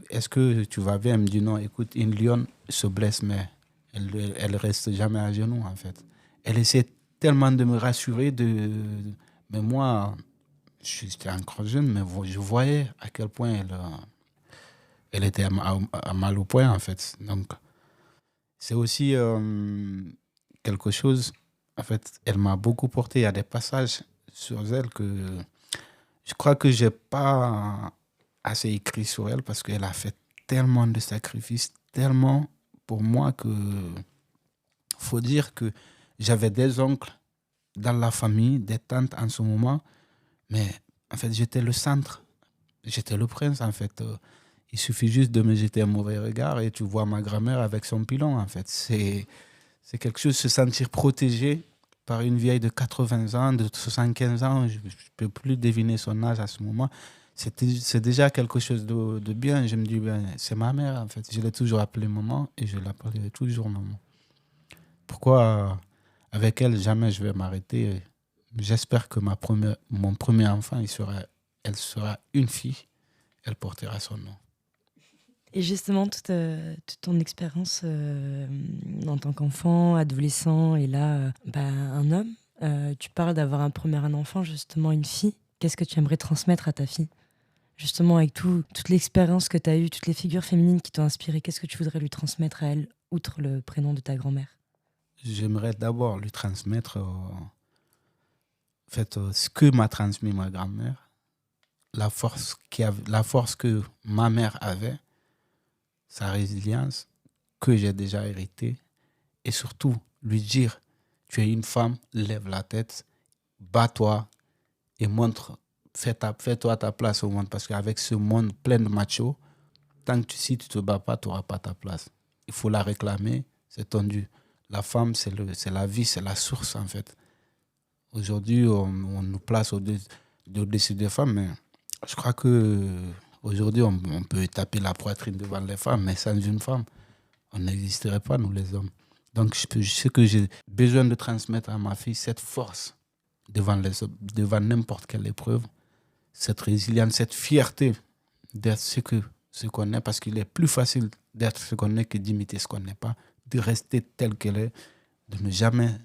est-ce que tu vas bien? Elle me dit non, écoute, une lionne se blesse, mais elle reste jamais à genoux, en fait. Elle essaie tellement de me rassurer, mais moi, j'étais encore jeune, mais je voyais à quel point elle était à mal au point, en fait. Donc, c'est aussi quelque chose, en fait, elle m'a beaucoup porté. Il y a des passages sur elle que je crois que j'ai pas assez écrit sur elle parce qu'elle a fait tellement de sacrifices, tellement pour moi que faut dire que j'avais des oncles dans la famille, des tantes en ce moment, mais en fait j'étais le centre, j'étais le prince en fait. Il suffit juste de me jeter un mauvais regard et tu vois ma grand-mère avec son pilon en fait. C'est quelque chose, se sentir protégé par une vieille de 80 ans, de 75 ans, je ne peux plus deviner son âge à ce moment. C'est déjà quelque chose de bien. Je me dis, ben, c'est ma mère, en fait. Je l'ai toujours appelée maman et je l'appellerai toujours maman. Pourquoi, avec elle, jamais je vais m'arrêter. J'espère que mon premier enfant, elle sera une fille. Elle portera son nom. Et justement, toute ton expérience en tant qu'enfant, adolescent et là, un homme, tu parles d'avoir un enfant, justement une fille. qu'est-ce que tu aimerais transmettre à ta fille? Justement, avec toute l'expérience que tu as eue, toutes les figures féminines qui t'ont inspiré, qu'est-ce que tu voudrais lui transmettre à elle, outre le prénom de ta grand-mère? J'aimerais d'abord lui transmettre ce que m'a transmis ma grand-mère, la force que ma mère avait, sa résilience que j'ai déjà héritée, et surtout lui dire, tu es une femme, lève la tête, bats-toi et fais-toi ta place au monde, parce qu'avec ce monde plein de machos, si tu te bats pas, tu n'auras pas ta place. Il faut la réclamer, c'est tendu. La femme, c'est la vie, c'est la source en fait. Aujourd'hui, on nous place au-dessus des femmes, mais je crois que aujourd'hui, on peut taper la poitrine devant les femmes, mais sans une femme, on n'existerait pas, nous les hommes. Donc, je sais que j'ai besoin de transmettre à ma fille cette force devant n'importe quelle épreuve, cette résilience, cette fierté d'être ce qu'on est, parce qu'il est plus facile d'être ce qu'on est que d'imiter ce qu'on n'est pas, de rester tel qu'elle est, de ne jamais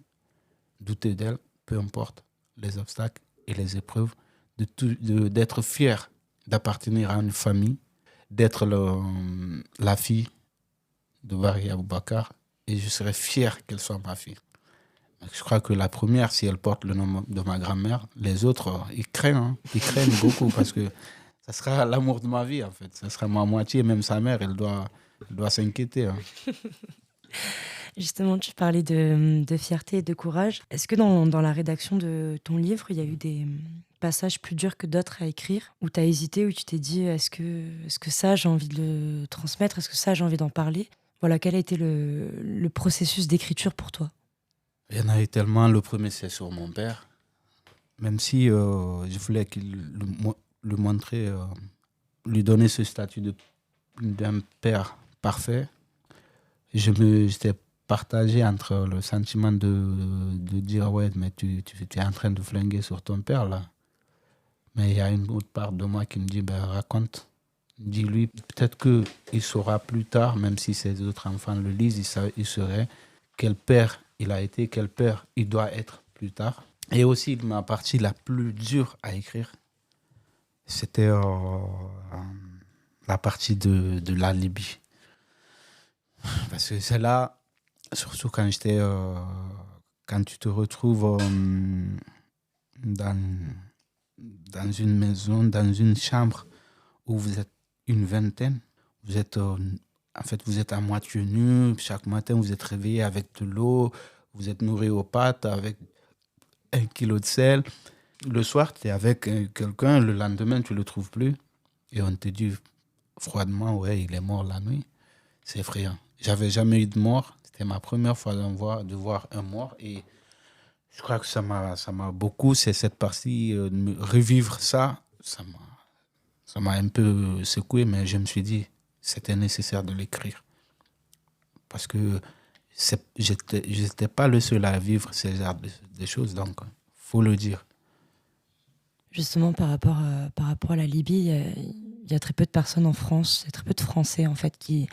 douter d'elle, peu importe les obstacles et les épreuves, d'être fier d'appartenir à une famille, d'être la fille de Barry Aboubakar, et je serais fier qu'elle soit ma fille. Je crois que la première, si elle porte le nom de ma grand-mère, les autres, ils craignent. Ils craignent beaucoup parce que ça sera l'amour de ma vie, en fait. Ça sera ma moitié, même sa mère, elle doit s'inquiéter. Justement, tu parlais de fierté et de courage. Est-ce que dans la rédaction de ton livre, il y a eu des passages plus durs que d'autres à écrire, où tu as hésité, où tu t'es dit, est-ce que ça, j'ai envie de le transmettre? Est-ce que ça, j'ai envie d'en parler? Voilà, quel a été le processus d'écriture pour toi? Il y en a eu tellement. Le premier, c'est sur mon père. Même si je voulais qu'il le montrer, lui donner ce statut d'un père parfait, j'étais partagé entre le sentiment de dire ouais, mais tu es en train de flinguer sur ton père là. Mais il y a une autre part de moi qui me dit raconte, dis-lui, peut-être qu'il saura plus tard, même si ses autres enfants le lisent, il saurait quel père il a été, quel père il doit être plus tard. Et aussi, ma partie la plus dure à écrire, c'était la partie de la Libye. Parce que c'est là, surtout quand tu te retrouves dans une maison, dans une chambre où vous êtes une vingtaine, vous êtes à moitié nu, chaque matin vous êtes réveillé avec de l'eau, vous êtes nourri aux pâtes avec 1 kilo de sel. Le soir, tu es avec quelqu'un, le lendemain, tu ne le trouves plus. Et on te dit froidement, ouais, il est mort la nuit. C'est effrayant. J'avais jamais eu de mort. C'était ma première fois de voir un mort. Et je crois que ça m'a beaucoup, c'est cette partie, de revivre ça m'a un peu secoué, mais je me suis dit, c'était nécessaire de l'écrire. Parce que j'étais pas le seul à vivre ces genres de choses, donc il faut le dire. Justement, par rapport à la Libye, il y a très peu de personnes en France, il y a très peu de Français en fait qui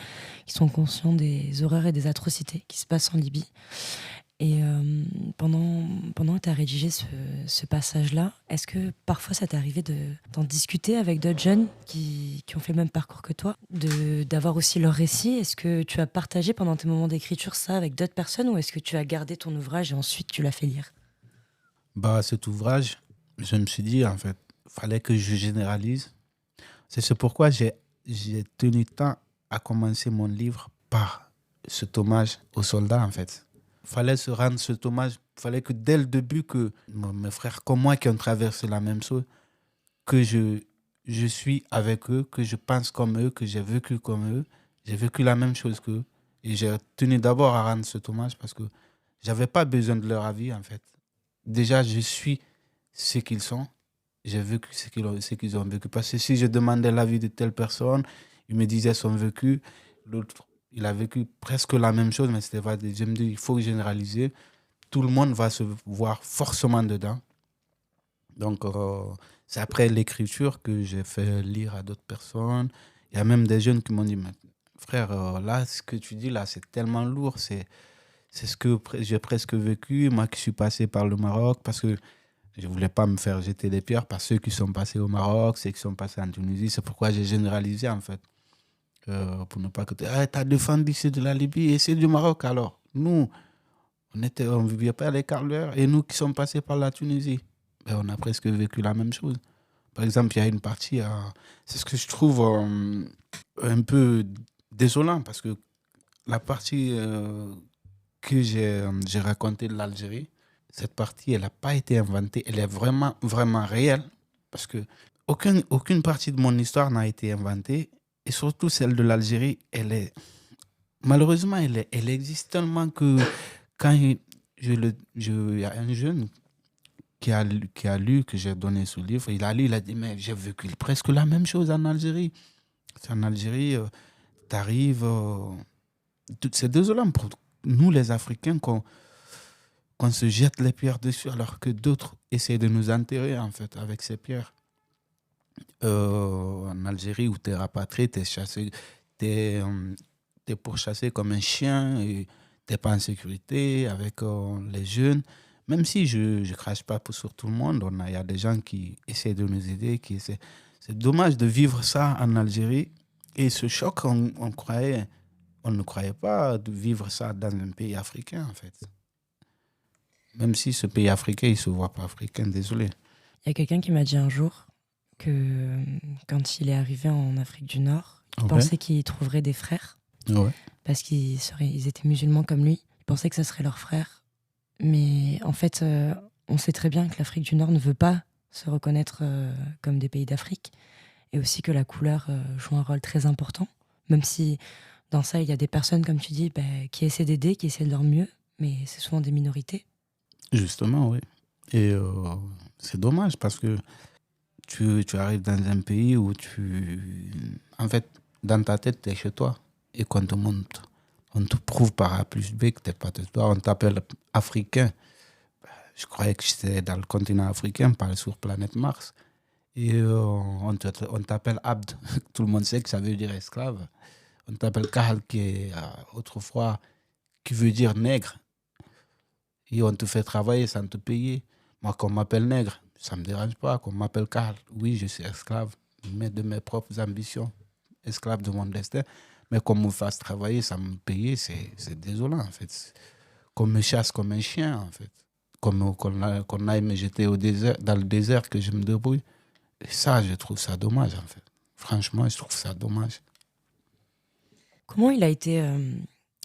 sont conscients des horreurs et des atrocités qui se passent en Libye. Et pendant que tu as rédigé ce passage-là, est-ce que parfois ça t'est arrivé d'en discuter avec d'autres jeunes qui ont fait le même parcours que toi, d'avoir aussi leur récit? Est-ce que tu as partagé pendant tes moments d'écriture ça avec d'autres personnes, ou est-ce que tu as gardé ton ouvrage et ensuite tu l'as fait lire? Cet ouvrage, je me suis dit, en fait, il fallait que je généralise. C'est pourquoi j'ai tenu tant à commencer mon livre par cet hommage aux soldats, en fait. Il fallait se rendre cet hommage. Il fallait que dès le début, que mes frères comme moi qui ont traversé la même chose, que je suis avec eux, que je pense comme eux, que j'ai vécu comme eux, j'ai vécu la même chose qu'eux. Et j'ai tenu d'abord à rendre cet hommage parce que je n'avais pas besoin de leur avis, en fait. Déjà, je suis ce qu'ils sont. J'ai vécu ce qu'ils ont vécu. Parce que si je demandais l'avis de telle personne, il me disait son vécu. L'autre, il a vécu presque la même chose, mais c'était pas. Je me dis, il faut généraliser. Tout le monde va se voir forcément dedans. Donc, c'est après l'écriture que j'ai fait lire à d'autres personnes. Il y a même des jeunes qui m'ont dit, mais frère, là, ce que tu dis là, c'est tellement lourd. C'est ce que j'ai presque vécu, moi qui suis passé par le Maroc, parce que Je ne voulais pas me faire jeter des pierres par ceux qui sont passés au Maroc, ceux qui sont passés en Tunisie. C'est pourquoi j'ai généralisé, en fait. Pour ne pas que tu as défendu ceux de la Libye et ceux du Maroc. Alors, nous, on ne vivait pas les carleurs. Et nous qui sommes passés par la Tunisie, ben, on a presque vécu la même chose. Par exemple, il y a une partie, c'est ce que je trouve un peu désolant, parce que la partie que j'ai racontée de l'Algérie, cette partie, elle n'a pas été inventée, elle est vraiment, vraiment réelle, parce que aucune partie de mon histoire n'a été inventée, et surtout celle de l'Algérie, malheureusement, elle existe tellement que quand il y a un jeune qui a lu, que j'ai donné ce livre, il a lu, il a dit, mais j'ai vécu presque la même chose en Algérie. En Algérie, tu arrives, c'est désolant pour nous les Africains qu'on se jette les pierres dessus alors que d'autres essaient de nous enterrer en fait avec ces pierres. En Algérie où tu es rapatrié, tu es chassé, t'es pourchassé comme un chien et tu n'es pas en sécurité avec les jeunes. Même si je ne crache pas sur tout le monde, il y a des gens qui essaient de nous aider. C'est dommage de vivre ça en Algérie. Et ce choc, on ne croyait pas de vivre ça dans un pays africain, en fait. Même si ce pays africain, il ne se voit pas africain, désolé. Il y a quelqu'un qui m'a dit un jour que quand il est arrivé en Afrique du Nord, il pensait qu'il trouverait des frères. Ouais. Parce ils étaient musulmans comme lui. Il pensait que ce serait leurs frères. Mais en fait, on sait très bien que l'Afrique du Nord ne veut pas se reconnaître comme des pays d'Afrique. Et aussi que la couleur joue un rôle très important. Même si dans ça, il y a des personnes, comme tu dis, qui essaient d'aider, qui essaient de leur mieux. Mais c'est souvent des minorités. Justement, oui. Et c'est dommage parce que tu arrives dans un pays où en fait, dans ta tête, tu es chez toi. Et qu'on te montre, on te prouve par A plus B que tu n'es pas de toi. On t'appelle africain. Je croyais que j'étais dans le continent africain, pas sur planète Mars. Et on t'appelle Abd. Tout le monde sait que ça veut dire esclave. On t'appelle Kahal, qui est autrefois, qui veut dire nègre. Et on te fait travailler sans te payer. Moi, qu'on m'appelle nègre, ça ne me dérange pas. Qu'on m'appelle Kahal, oui, je suis esclave, mais de mes propres ambitions, esclave de mon destin. Mais qu'on me fasse travailler sans me payer, c'est désolant, en fait. Qu'on me chasse comme un chien, en fait. Qu'on aille me jeter dans le désert, que je me débrouille. Et ça, je trouve ça dommage, en fait. Franchement, je trouve ça dommage. Comment il a été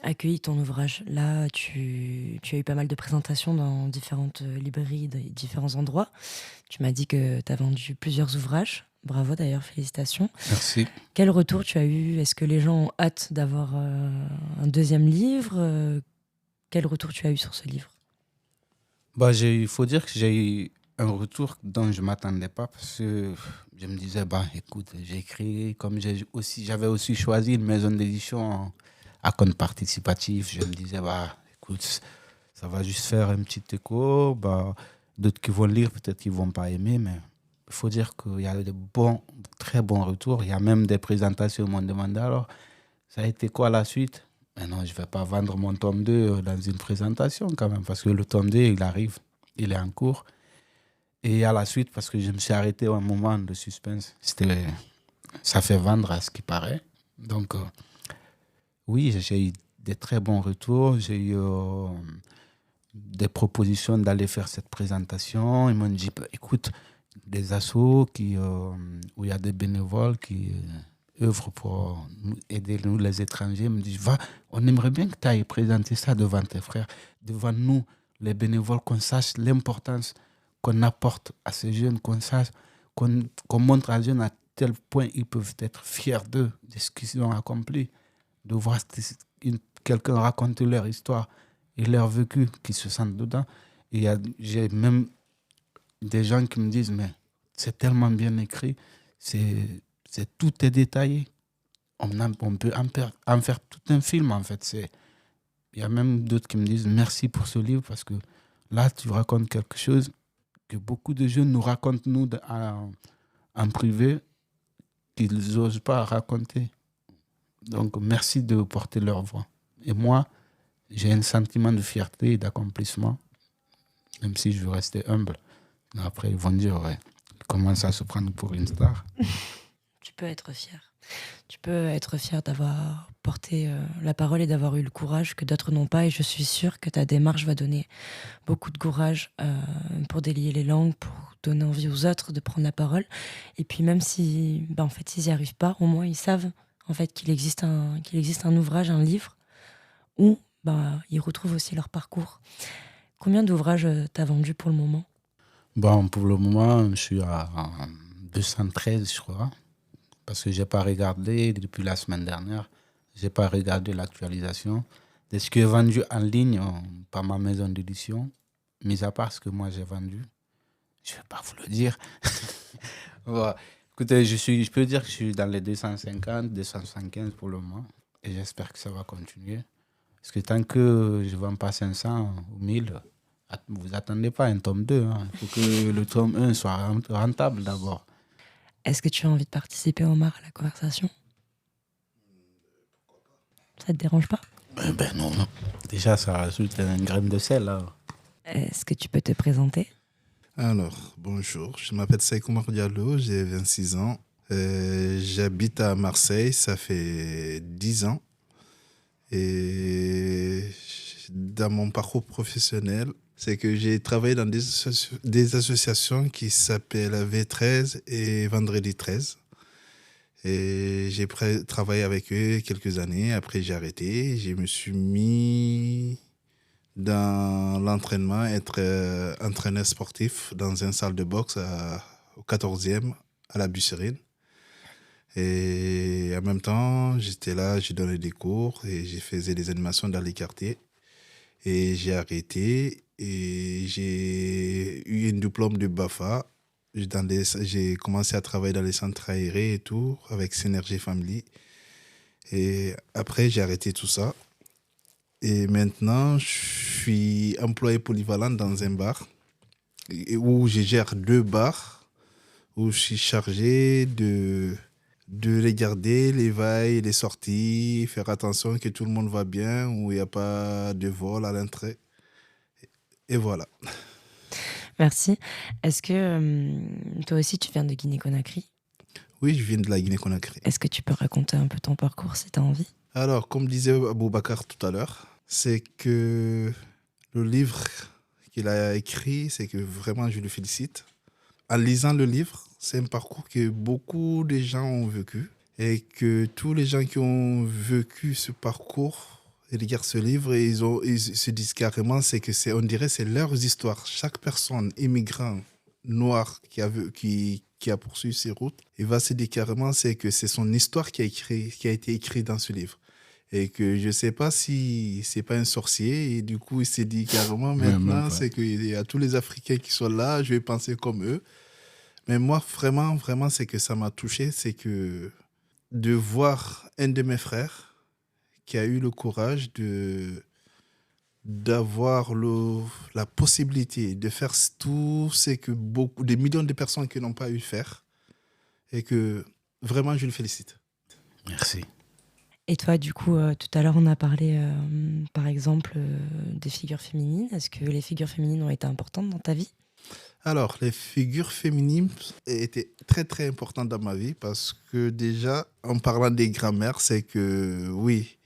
accueilli, ton ouvrage ? Là, tu as eu pas mal de présentations dans différentes librairies, différents endroits. Tu m'as dit que tu as vendu plusieurs ouvrages. Bravo d'ailleurs, félicitations. Merci. Quel retour tu as eu ? Est-ce que les gens ont hâte d'avoir un deuxième livre ? Quel retour tu as eu sur ce livre ? Il faut dire que j'ai eu un retour dont je ne m'attendais pas parce que je me disais, écoute, j'ai écrit, comme j'avais aussi choisi une maison d'édition à compte participatif, je me disais, écoute, ça va juste faire un petit écho, d'autres qui vont lire, peut-être qu'ils ne vont pas aimer, mais il faut dire qu'il y a de très bons retours. Il y a même des présentations qui m'ont demandé, alors, ça a été quoi la suite ? Mais non, je ne vais pas vendre mon tome 2 dans une présentation quand même, parce que le tome 2, il arrive, il est en cours. Et à la suite, parce que je me suis arrêté à un moment de suspense, ça fait vendre à ce qui paraît. Donc, oui, j'ai eu des très bons retours. J'ai eu des propositions d'aller faire cette présentation. Ils m'ont dit, écoute, des assos où il y a des bénévoles qui œuvrent pour aider nous, les étrangers. Ils me disent, on aimerait bien que tu ailles présenter ça devant tes frères, devant nous, les bénévoles, qu'on sache l'importance qu'on apporte à ces jeunes, qu'on sache, qu'on montre à jeunes à tel point ils peuvent être fiers d'eux, de ce qu'ils ont accompli, de voir quelqu'un raconter leur histoire et leur vécu, qu'ils se sentent dedans. Et j'ai même des gens qui me disent, mais c'est tellement bien écrit, tout est détaillé. On peut en faire tout un film, en fait. Il y a même d'autres qui me disent, merci pour ce livre, parce que là, tu racontes quelque chose que beaucoup de jeunes nous racontent, nous, en privé, qu'ils n'osent pas raconter. Donc, merci de porter leur voix. Et moi, j'ai un sentiment de fierté et d'accomplissement, même si je veux rester humble. Après, ils vont dire, ouais, il commence à se prendre pour une star. Tu peux être fier. Tu peux être fier d'avoir porté la parole et d'avoir eu le courage que d'autres n'ont pas. Et je suis sûre que ta démarche va donner beaucoup de courage pour délier les langues, pour donner envie aux autres de prendre la parole. Et puis même si, en fait, s'ils n'y arrivent pas, au moins ils savent en fait qu'il existe un ouvrage, un livre où ils retrouvent aussi leur parcours. Combien d'ouvrages t'as vendu pour le moment? Bon, pour le moment, je suis à 213, je crois. Parce que je n'ai pas regardé depuis la semaine dernière. Je n'ai pas regardé l'actualisation. De ce qui est vendu en ligne par ma maison d'édition, mis à part ce que moi j'ai vendu, je ne vais pas vous le dire. Bon, écoutez, je peux dire que je suis dans les 250, 275 pour le moment. Et j'espère que ça va continuer. Parce que tant que je ne vends pas 500 ou 1000, vous attendez pas un tome 2. Hein. Il faut que le tome 1 soit rentable d'abord. Est-ce que tu as envie de participer, Omar, à la conversation? Ça te dérange pas? Ben non, non. Déjà, ça rajoute une graine de sel. Là. Est-ce que tu peux te présenter? Alors, bonjour, je m'appelle Sekou Oumar Diallo, j'ai 26 ans. J'habite à Marseille, ça fait 10 ans. Et dans mon parcours professionnel, c'est que j'ai travaillé dans des associations qui s'appellent V13 et Vendredi 13. Et j'ai travaillé avec eux quelques années. Après, j'ai arrêté. Je me suis mis dans l'entraînement, être entraîneur sportif dans une salle de boxe au 14e, à la Busserine. Et en même temps, j'étais là, j'ai donné des cours et j'ai faisais des animations dans les quartiers. Et j'ai arrêté et j'ai eu un diplôme de BAFA. J'ai commencé à travailler dans les centres aérés et tout, avec Synergie Family. Et après, j'ai arrêté tout ça. Et maintenant, je suis employé polyvalent dans un bar où je gère 2 bars, où je suis chargé de les garder, les veilles, les sorties, faire attention que tout le monde va bien, où il n'y a pas de vol à l'entrée. Et voilà. Merci. Est-ce que toi aussi tu viens de Guinée-Conakry? Oui, je viens de la Guinée-Conakry. Est-ce que tu peux raconter un peu ton parcours si tu as envie? Alors, comme disait Aboubacar tout à l'heure, c'est que le livre qu'il a écrit, c'est que vraiment je le félicite. En lisant le livre, c'est un parcours que beaucoup de gens ont vécu et que tous les gens qui ont vécu ce parcours ils regardent ce livre et ils se disent carrément on dirait c'est leurs histoires. Chaque personne immigrant noir qui a poursuivi ses routes, il va se dire carrément que c'est son histoire qui a été écrite dans ce livre. Et que je ne sais pas si c'est pas un sorcier. Et du coup, il s'est dit carrément maintenant, c'est qu'il y a tous les Africains qui sont là, je vais penser comme eux. Mais moi, vraiment, vraiment, c'est que ça m'a touché, c'est que de voir un de mes frères qui a eu le courage d'avoir la possibilité de faire tout ce que des millions de personnes qui n'ont pas eu faire. Et que vraiment, je le félicite. Merci. Et toi, du coup, tout à l'heure, on a parlé, par exemple, des figures féminines. Est-ce que les figures féminines ont été importantes dans ta vie? Alors, les figures féminines étaient très, très importantes dans ma vie parce que déjà, en parlant des grand-mères, c'est que oui,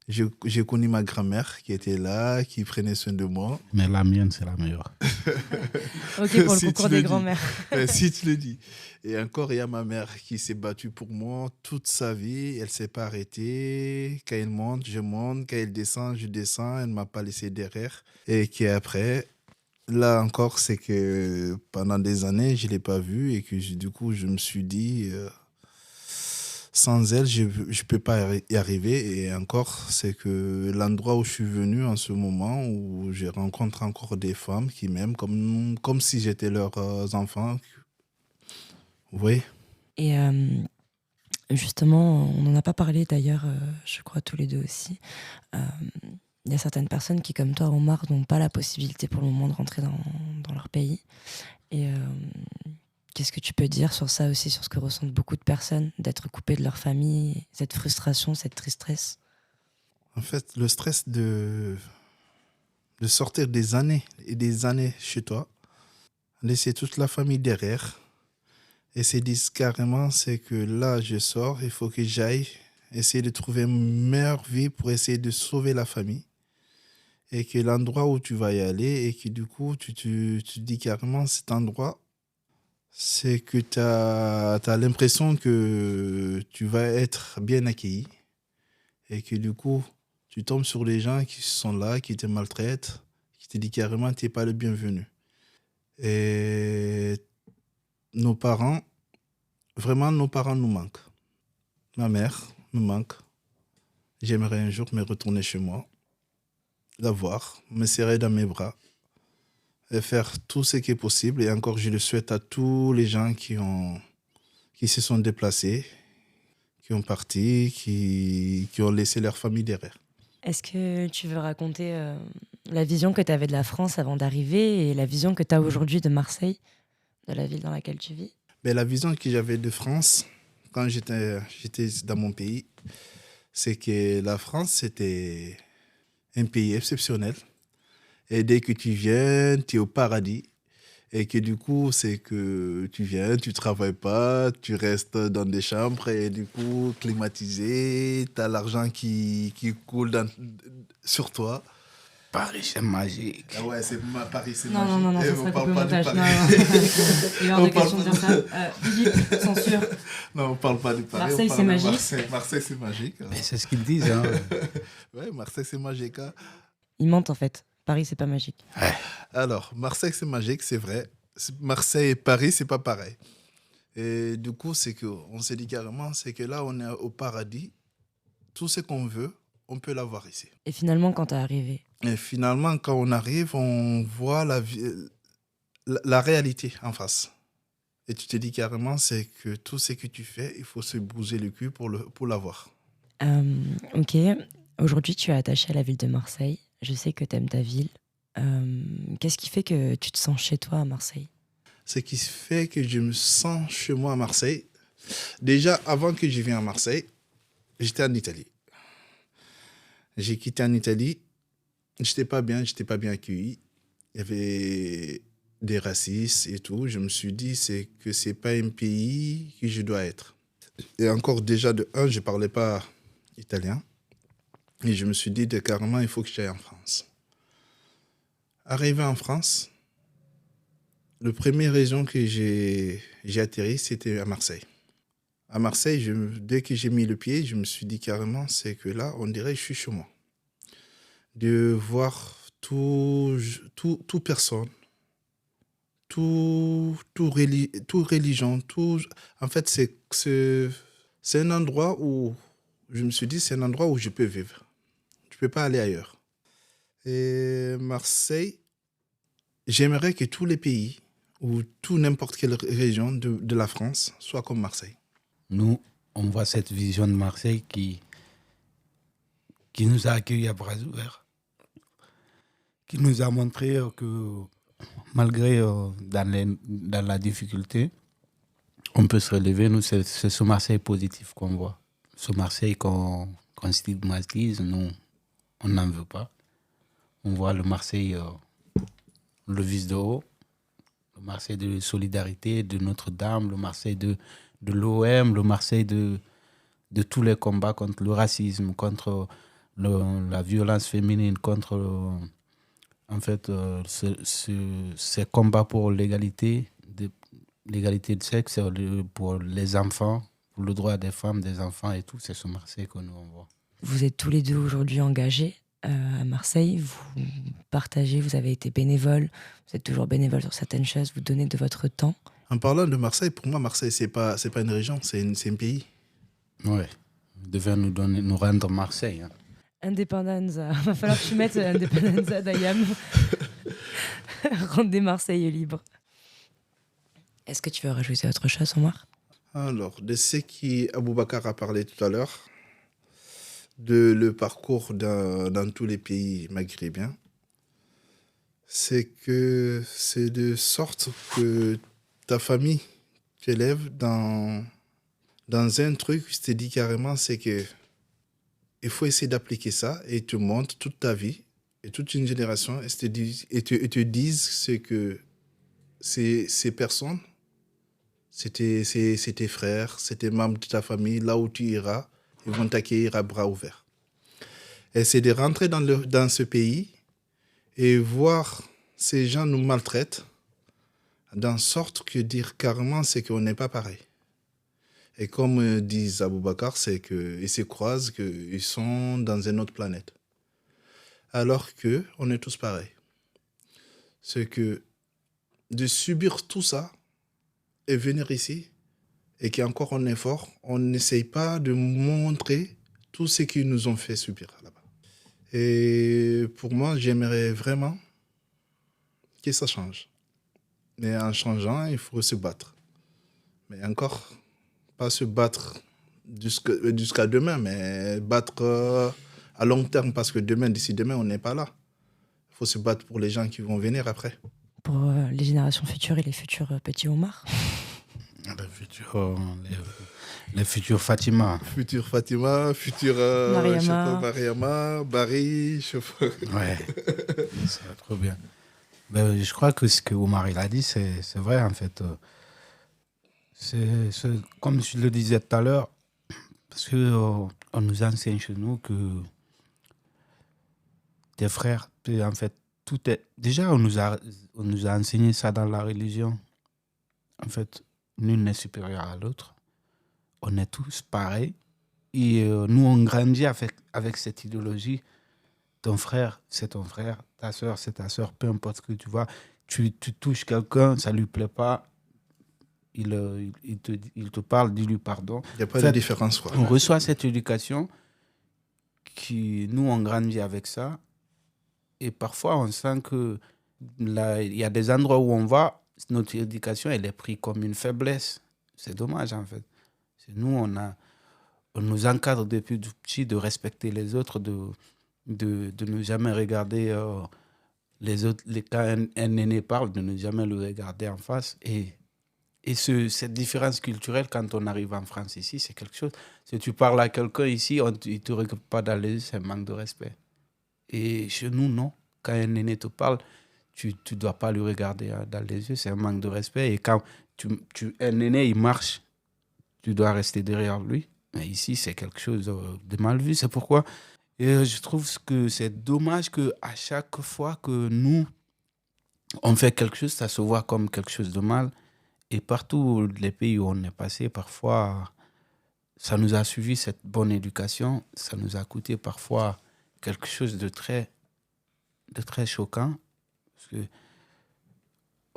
j'ai connu ma grand-mère qui était là, qui prenait soin de moi. Mais la mienne, c'est la meilleure. Ok, pour le concours des grand-mères. Si tu le dis. Et encore, il y a ma mère qui s'est battue pour moi toute sa vie. Elle ne s'est pas arrêtée. Quand elle monte, je monte. Quand elle descend, je descends. Elle ne m'a pas laissé derrière. Et qu'après, là encore, c'est que pendant des années, je ne l'ai pas vue. Et que du coup, je me suis dit... sans elle, je ne peux pas y arriver. Et encore, c'est que l'endroit où je suis venu en ce moment, où je rencontre encore des femmes qui m'aiment comme si j'étais leurs enfants. Oui. Et justement, on n'en a pas parlé d'ailleurs, je crois tous les deux aussi. Il y a certaines personnes qui, comme toi, Omar, n'ont pas la possibilité pour le moment de rentrer dans leur pays. Et qu'est-ce que tu peux dire sur ça aussi, sur ce que ressentent beaucoup de personnes, d'être coupées de leur famille, cette frustration, cette tristesse? En fait, le stress de sortir des années et des années chez toi, laisser toute la famille derrière et se dire carrément, c'est que là, je sors, il faut que j'aille essayer de trouver une meilleure vie pour essayer de sauver la famille. Et que l'endroit où tu vas y aller, et que du coup, tu dis carrément, cet endroit, c'est que tu as l'impression que tu vas être bien accueilli. Et que du coup, tu tombes sur les gens qui sont là, qui te maltraitent, qui te disent carrément, tu n'es pas le bienvenu. Et nos parents, vraiment, nos parents nous manquent. Ma mère me manque. J'aimerais un jour me retourner chez moi, la voir, me serrer dans mes bras et faire tout ce qui est possible. Et encore, je le souhaite à tous les gens qui se sont déplacés, qui ont parti, qui ont laissé leur famille derrière. Est-ce que tu veux raconter la vision que tu avais de la France avant d'arriver et la vision que tu as aujourd'hui de Marseille, de la ville dans laquelle tu vis? Mais la vision que j'avais de France, quand j'étais dans mon pays, c'est que la France, c'était un pays exceptionnel. Et dès que tu viens, tu es au paradis. Et que du coup, c'est que tu viens, tu ne travailles pas, tu restes dans des chambres et du coup, climatisé, tu as l'argent qui coule sur toi. Paris, c'est magique. Ah ouais, Paris, c'est Non, magique. non, ça Et serait on parle coupé au pas de montage. Paris. Il est hors de question de dire ça. Philippe, censure. Non, on ne parle pas de Paris. Marseille, on parle c'est de magique. Marseille, c'est magique. Mais c'est ce qu'ils disent. Hein. Ouais, Marseille, c'est magique. Hein. Ils mentent en fait. Paris, c'est pas magique. Alors, Marseille, c'est magique, c'est vrai. Marseille et Paris, c'est pas pareil. Et du coup, c'est qu'on s'est dit carrément, c'est que là, on est au paradis. Tout ce qu'on veut, on peut l'avoir ici. Et finalement, quand t'es arrivé? Et finalement, quand on arrive, on voit la réalité en face. Et tu te dis carrément, c'est que tout ce que tu fais, il faut se bouger le cul pour l'avoir. Ok. Aujourd'hui, tu es attaché à la ville de Marseille. Je sais que tu aimes ta ville. Qu'est-ce qui fait que tu te sens chez toi à Marseille? Ce qui fait que je me sens chez moi à Marseille, déjà avant que je vienne à Marseille, j'étais en Italie. J'ai quitté en Italie, j'étais pas bien accueilli. Il y avait des racistes et tout. Je me suis dit c'est pas un pays que je dois être. Et encore déjà de un, je parlais pas italien. Et je me suis dit carrément, il faut que j'aille en France. Arrivé en France, la première région que j'ai atterri, c'était à Marseille. À Marseille, dès que j'ai mis le pied, je me suis dit carrément, c'est que là, on dirait que je suis chez moi. De voir tout personne, tout religion, tout... En fait, c'est un endroit où, je me suis dit, c'est un endroit où je peux vivre. Je ne peux pas aller ailleurs. Et Marseille, j'aimerais que tous les pays ou n'importe quelle région de la France soit comme Marseille. Nous, on voit cette vision de Marseille qui nous a accueillis à bras ouverts, qui nous a montré que malgré dans la difficulté, on peut se relever. Nous, c'est ce Marseille positif qu'on voit. Ce Marseille qu'on stigmatise, nous, on n'en veut pas. On voit le Marseille, le vis de haut, le Marseille de solidarité, de Notre-Dame, le Marseille de l'OM, le Marseille de tous les combats contre le racisme, contre la violence féminine, contre ces combats pour l'égalité de sexe, pour les enfants, pour le droit des femmes, des enfants et tout. C'est ce Marseille que nous on voit. Vous êtes tous les deux aujourd'hui engagés à Marseille, vous partagez, vous avez été bénévole, vous êtes toujours bénévole sur certaines choses, vous donnez de votre temps. En parlant de Marseille, pour moi, Marseille, c'est pas une région, c'est un pays. Oui, vous devez nous rendre Marseille. Hein. Independenza, va falloir que tu mettes Independenza d'Ayam. Rendez Marseille libre. Est-ce que tu veux rajouter autre chose, Omar? Alors, de ce qu'Aboubacar a parlé tout à l'heure, de le parcours dans tous les pays maghrébins, c'est que c'est de sorte que ta famille t'élève dans un truc, je te dis carrément, c'est que il faut essayer d'appliquer ça et te montre toute ta vie et toute une génération et te disent ce que ces personnes, c'est tes frères, c'est tes membres de ta famille. Là où tu iras, ils vont t'accueillir à bras ouverts. Et c'est de rentrer dans ce pays et voir ces gens nous maltraitent, dans sorte que dire carrément, c'est qu'on n'est pas pareil. Et comme disent Aboubacar, c'est qu'ils se croisent, qu'ils sont dans une autre planète. Alors qu'on est tous pareils. C'est que de subir tout ça et venir ici, et qu'il y a encore un effort, on n'essaye pas de montrer tout ce qu'ils nous ont fait subir là-bas. Et pour moi, j'aimerais vraiment que ça change. Mais en changeant, il faut se battre. Mais encore, pas se battre jusqu'à demain, mais battre à long terme, parce que d'ici demain, on n'est pas là. Il faut se battre pour les gens qui vont venir après. Pour les générations futures et les futurs petits Omar. Les futurs Fatima. Futur Fatima, futur Mariama, Barry, chauffeur. Ouais, ça va trop bien. Ben, je crois que ce que Omar il a dit, c'est vrai en fait. C'est comme je le disais tout à l'heure, parce que on nous enseigne chez nous que tes frères, en fait, tout est. Déjà, on nous a enseigné ça dans la religion. En fait, nul n'est supérieur à l'autre. On est tous pareils. Et nous, on grandit avec cette idéologie. Ton frère, c'est ton frère. Ta soeur, c'est ta soeur. Peu importe ce que tu vois. Tu touches quelqu'un, ça ne lui plaît pas. Il te parle, dis-lui pardon. Il n'y a pas de différence. Quoi. On reçoit cette éducation qui, nous, on grandit avec ça. Et parfois, on sent que là, il y a des endroits où on va, notre éducation, elle est prise comme une faiblesse. C'est dommage, en fait. Nous, on nous encadre depuis tout petit de respecter les autres, de ne jamais regarder les autres. Quand un aîné parle, de ne jamais le regarder en face. Et cette différence culturelle, quand on arrive en France ici, c'est quelque chose. Si tu parles à quelqu'un ici, il ne te regarde pas dans les yeux, c'est un manque de respect. Et chez nous, non. Quand un aîné te parle, tu ne dois pas le regarder dans les yeux, c'est un manque de respect. Et quand un aîné, il marche, tu dois rester derrière lui. Mais ici, c'est quelque chose de mal vu. C'est pourquoi je trouve que c'est dommage qu'à chaque fois que nous, on fait quelque chose, ça se voit comme quelque chose de mal. Et partout les pays où on est passé, parfois, ça nous a suivi cette bonne éducation. Ça nous a coûté parfois quelque chose de très choquant. Parce que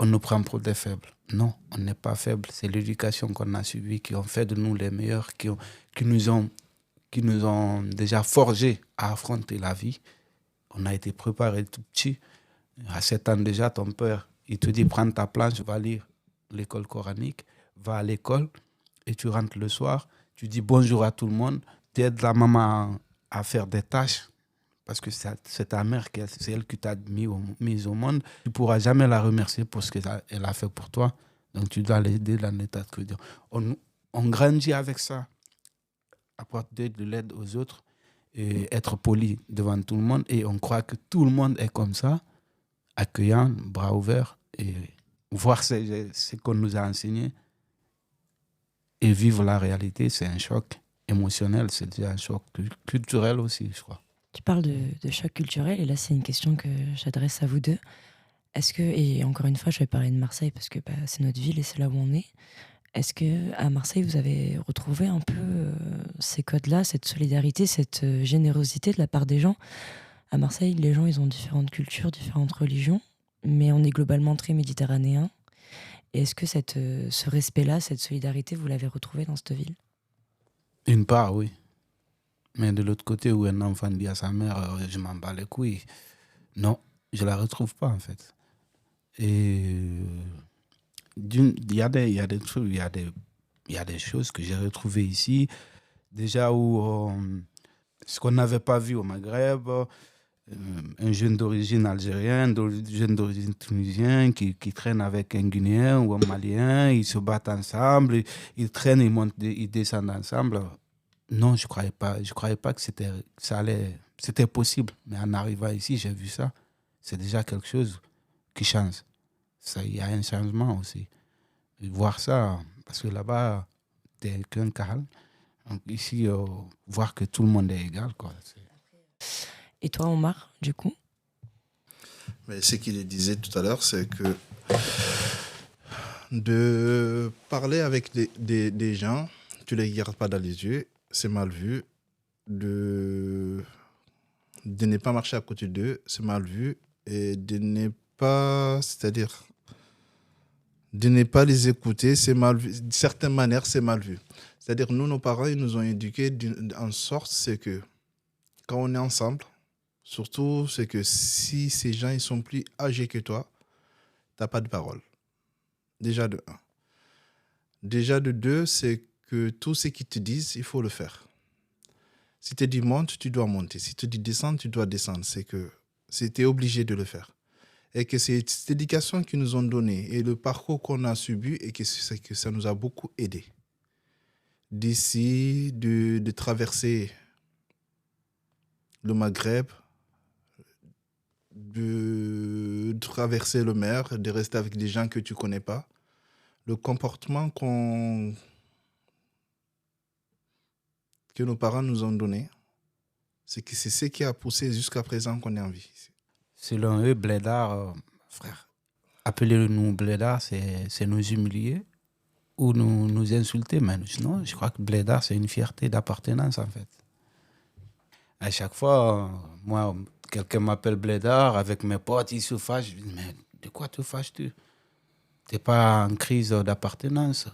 on nous prend pour des faibles. Non, on n'est pas faible. C'est l'éducation qu'on a suivie qui ont fait de nous les meilleurs, qui nous ont déjà forgés à affronter la vie. On a été préparés tout petit. À 7 ans déjà, ton père, il te dit, prends ta planche, va lire l'école coranique, va à l'école et tu rentres le soir. Tu dis bonjour à tout le monde. Tu aides la maman à faire des tâches. Parce que c'est ta mère, c'est elle qui t'a mis au monde. Tu ne pourras jamais la remercier pour ce qu'elle a fait pour toi. Donc, tu dois l'aider dans l'état de cœur. On grandit avec ça. Apporter de l'aide aux autres et être poli devant tout le monde. Et on croit que tout le monde est comme ça, accueillant, bras ouverts. Et voir ce qu'on nous a enseigné et vivre la réalité, c'est un choc émotionnel. C'est déjà un choc culturel aussi, je crois. Tu parles de choc culturel, et là, c'est une question que j'adresse à vous deux. Est-ce que, et encore une fois, je vais parler de Marseille parce que c'est notre ville et c'est là où on est. Est-ce qu'à Marseille, vous avez retrouvé un peu ces codes-là, cette solidarité, cette générosité de la part des gens ? À Marseille, les gens, ils ont différentes cultures, différentes religions, mais on est globalement très méditerranéen. Et est-ce que ce respect-là, cette solidarité, vous l'avez retrouvé dans cette ville ? Une part, oui. Mais de l'autre côté, où un enfant dit à sa mère « je m'en bats les couilles », non, je ne la retrouve pas en fait. Et il y a des trucs, il y a des choses que j'ai retrouvées ici. Déjà où ce qu'on n'avait pas vu au Maghreb, un jeune d'origine algérienne, un jeune d'origine tunisienne qui traîne avec un Guinéen ou un Malien, ils se battent ensemble, ils traînent, ils montent, ils descendent ensemble. Non, je croyais pas que c'était possible. Mais en arrivant ici, j'ai vu ça. C'est déjà quelque chose qui change. Ça, il y a un changement aussi. Et voir ça, parce que là-bas, t'es qu'un calme. Donc ici, voir que tout le monde est égal, quoi. Et toi, Omar, du coup? Mais ce qu'il disait tout à l'heure, c'est que de parler avec des gens, tu ne les regardes pas dans les yeux, c'est mal vu. De ne pas marcher à côté d'eux, c'est mal vu. Et de ne pas, c'est-à-dire, de ne pas les écouter, c'est mal vu. De certaines manières, c'est mal vu. C'est-à-dire, nous, nos parents, ils nous ont éduqués en sorte, c'est que quand on est ensemble, surtout, c'est que si ces gens, ils sont plus âgés que toi, tu n'as pas de parole. Déjà de un. Déjà de deux, c'est que tout ce qu'ils te disent, il faut le faire. Si tu dis monte, tu dois monter. Si tu dis descendre, tu dois descendre. C'est que tu es obligé de le faire. Et que c'est cette éducation qu'ils nous ont donnée et le parcours qu'on a subi et que ça nous a beaucoup aidé. D'ici, de traverser le Maghreb, de traverser le mer, de rester avec des gens que tu ne connais pas. Le comportement que nos parents nous ont donné, c'est ce qui a poussé jusqu'à présent qu'on est en vie. Selon eux, blédard, frère, appeler-nous blédard, c'est nous humilier ou nous insulter. Mais sinon, je crois que blédard, c'est une fierté d'appartenance, en fait. À chaque fois, moi, quelqu'un m'appelle blédard, avec mes potes, ils se fâchent. Je dis, mais de quoi te fâches-tu? Tu n'es pas en crise d'appartenance.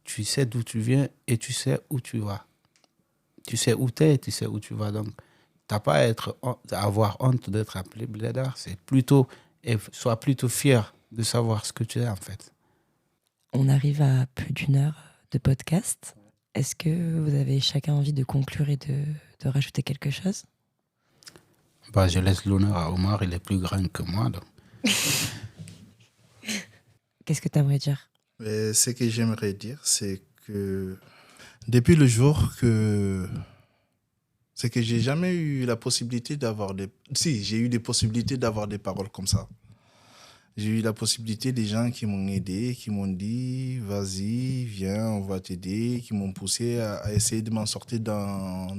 Tu sais d'où tu viens et tu sais où tu vas. Tu sais où tu es, tu sais où tu vas. Donc, tu n'as pas à avoir honte d'être appelé blédard. C'est plutôt, sois plutôt fier de savoir ce que tu es, en fait. On arrive à plus d'une heure de podcast. Est-ce que vous avez chacun envie de conclure et de rajouter quelque chose? Bah, je laisse l'honneur à Omar, il est plus grand que moi. Donc. Qu'est-ce que tu aimerais dire? Ce que j'aimerais dire, c'est que depuis le jour que... C'est que j'ai jamais eu la possibilité d'avoir des... Si, j'ai eu des possibilités d'avoir des paroles comme ça. J'ai eu la possibilité des gens qui m'ont aidé, qui m'ont dit, vas-y, viens, on va t'aider, qui m'ont poussé à essayer de m'en sortir dans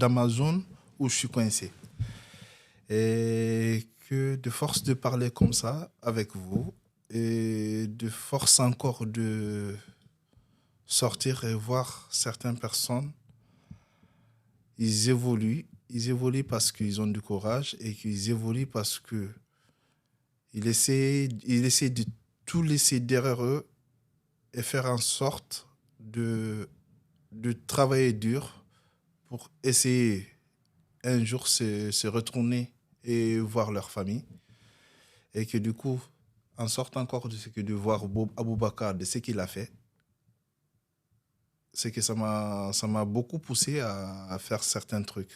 ma zone où je suis coincé. Et que de force de parler comme ça avec vous, et de force encore de sortir et voir certaines personnes, ils évoluent parce qu'ils ont du courage et qu'ils évoluent parce que ils essaient de tout laisser derrière eux et faire en sorte de travailler dur pour essayer un jour se retourner et voir leur famille. Et que du coup, en sorte encore de voir Aboubacar, de ce qu'il a fait, c'est que ça m'a beaucoup poussé à faire certains trucs.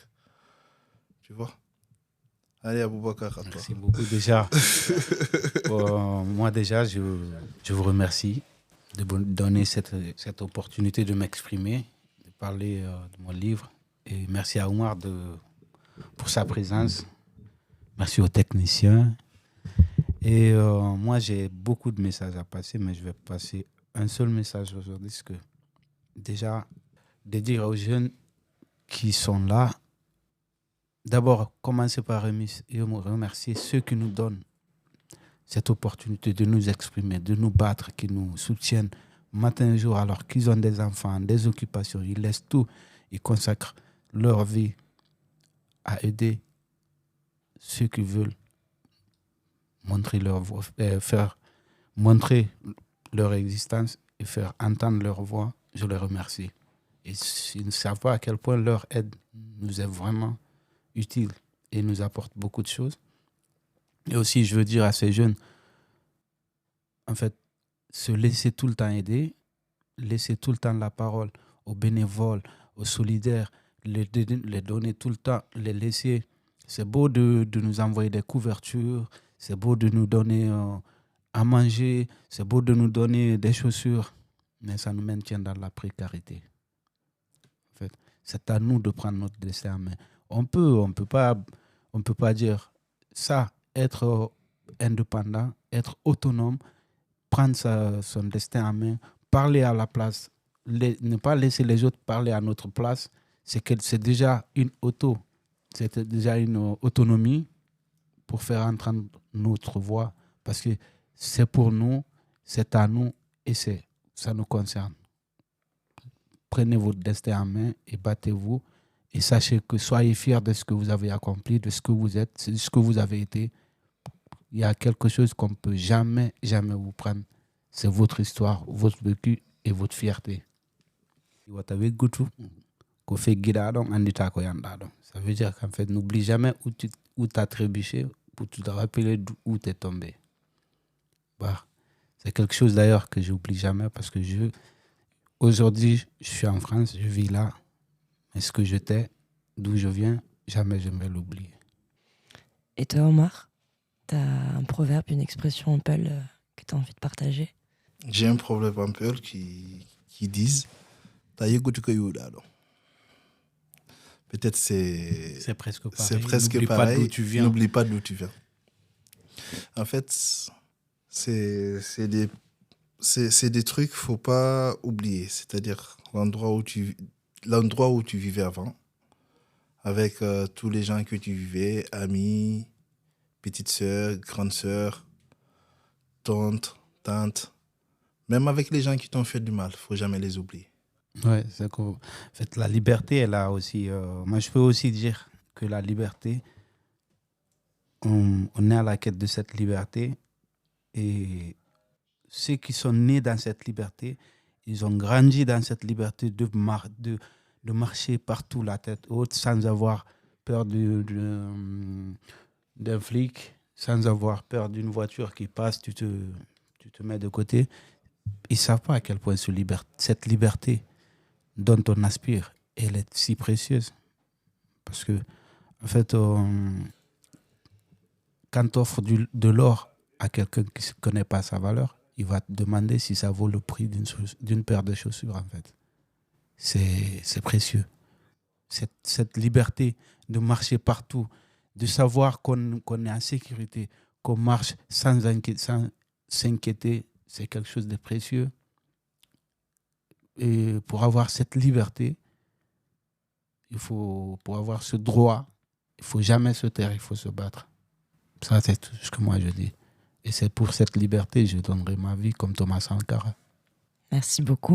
Tu vois? Allez, Aboubacar, à toi. Merci beaucoup déjà. Moi déjà, je vous remercie de me donner cette opportunité de m'exprimer, de parler de mon livre. Et merci à Omar pour sa présence. Merci aux techniciens. Et moi, j'ai beaucoup de messages à passer, mais je vais passer un seul message aujourd'hui. C'est que déjà, de dire aux jeunes qui sont là, d'abord, commencer par remercier ceux qui nous donnent cette opportunité de nous exprimer, de nous battre, qui nous soutiennent matin et jour, alors qu'ils ont des enfants, des occupations. Ils laissent tout, ils consacrent leur vie à aider ceux qui veulent montrer leur voix, faire montrer leur existence et faire entendre leur voix. Je les remercie. Et ils ne savent pas à quel point leur aide nous est vraiment utile et nous apporte beaucoup de choses. Et aussi, je veux dire à ces jeunes, en fait, se laisser tout le temps aider, laisser tout le temps la parole aux bénévoles, aux solidaires, les donner tout le temps, les laisser. C'est beau de nous envoyer des couvertures, c'est beau de nous donner à manger, c'est beau de nous donner des chaussures, mais ça nous maintient dans la précarité. En fait, c'est à nous de prendre notre destin en main. On peut pas dire ça, être indépendant, être autonome, prendre son destin en main, parler à la place, ne pas laisser les autres parler à notre place, c'est déjà c'est déjà une autonomie pour faire entendre notre voix, parce que c'est pour nous, c'est à nous et ça nous concerne. Prenez votre destin en main et battez-vous et sachez que soyez fiers de ce que vous avez accompli, de ce que vous êtes, de ce que vous avez été. Il y a quelque chose qu'on ne peut jamais vous prendre. C'est votre histoire, votre vécu et votre fierté. Ça veut dire qu'en fait, n'oublie jamais où tu as trébuché pour te rappeler où tu es tombé. Bah, c'est quelque chose d'ailleurs que je n'oublie jamais parce que aujourd'hui, je suis en France, je vis là. Mais ce que j'étais, d'où je viens, jamais je ne vais l'oublier. Et toi, Omar, tu as un proverbe, une expression en peul que tu as envie de partager? J'ai un proverbe en peul qui disent peut-être c'est presque pareil. C'est presque pareil. N'oublie pas d'où tu viens. En fait, c'est des trucs qu'il ne faut pas oublier. C'est-à-dire l'endroit où tu vivais avant, avec tous les gens que tu vivais, amis, petite sœur, grande sœur, tante, même avec les gens qui t'ont fait du mal, il ne faut jamais les oublier. Oui, c'est cool. En fait, la liberté, elle a aussi... moi, je peux aussi dire que la liberté, on est à la quête de cette liberté et ceux qui sont nés dans cette liberté, ils ont grandi dans cette liberté de marcher partout la tête haute sans avoir peur d'un flic, sans avoir peur d'une voiture qui passe, tu te mets de côté. Ils ne savent pas à quel point cette liberté dont on aspire, elle est si précieuse. Parce que, en fait, quand tu offres de l'or à quelqu'un qui ne connaît pas sa valeur, il va te demander si ça vaut le prix d'une paire de chaussures, en fait. C'est précieux. Cette liberté de marcher partout, de savoir qu'on est en sécurité, qu'on marche sans s'inquiéter, c'est quelque chose de précieux. Et pour avoir cette liberté, pour avoir ce droit, il ne faut jamais se taire, il faut se battre. Ça, c'est tout ce que moi je dis. Et c'est pour cette liberté que je donnerai ma vie comme Thomas Sankara. Merci beaucoup.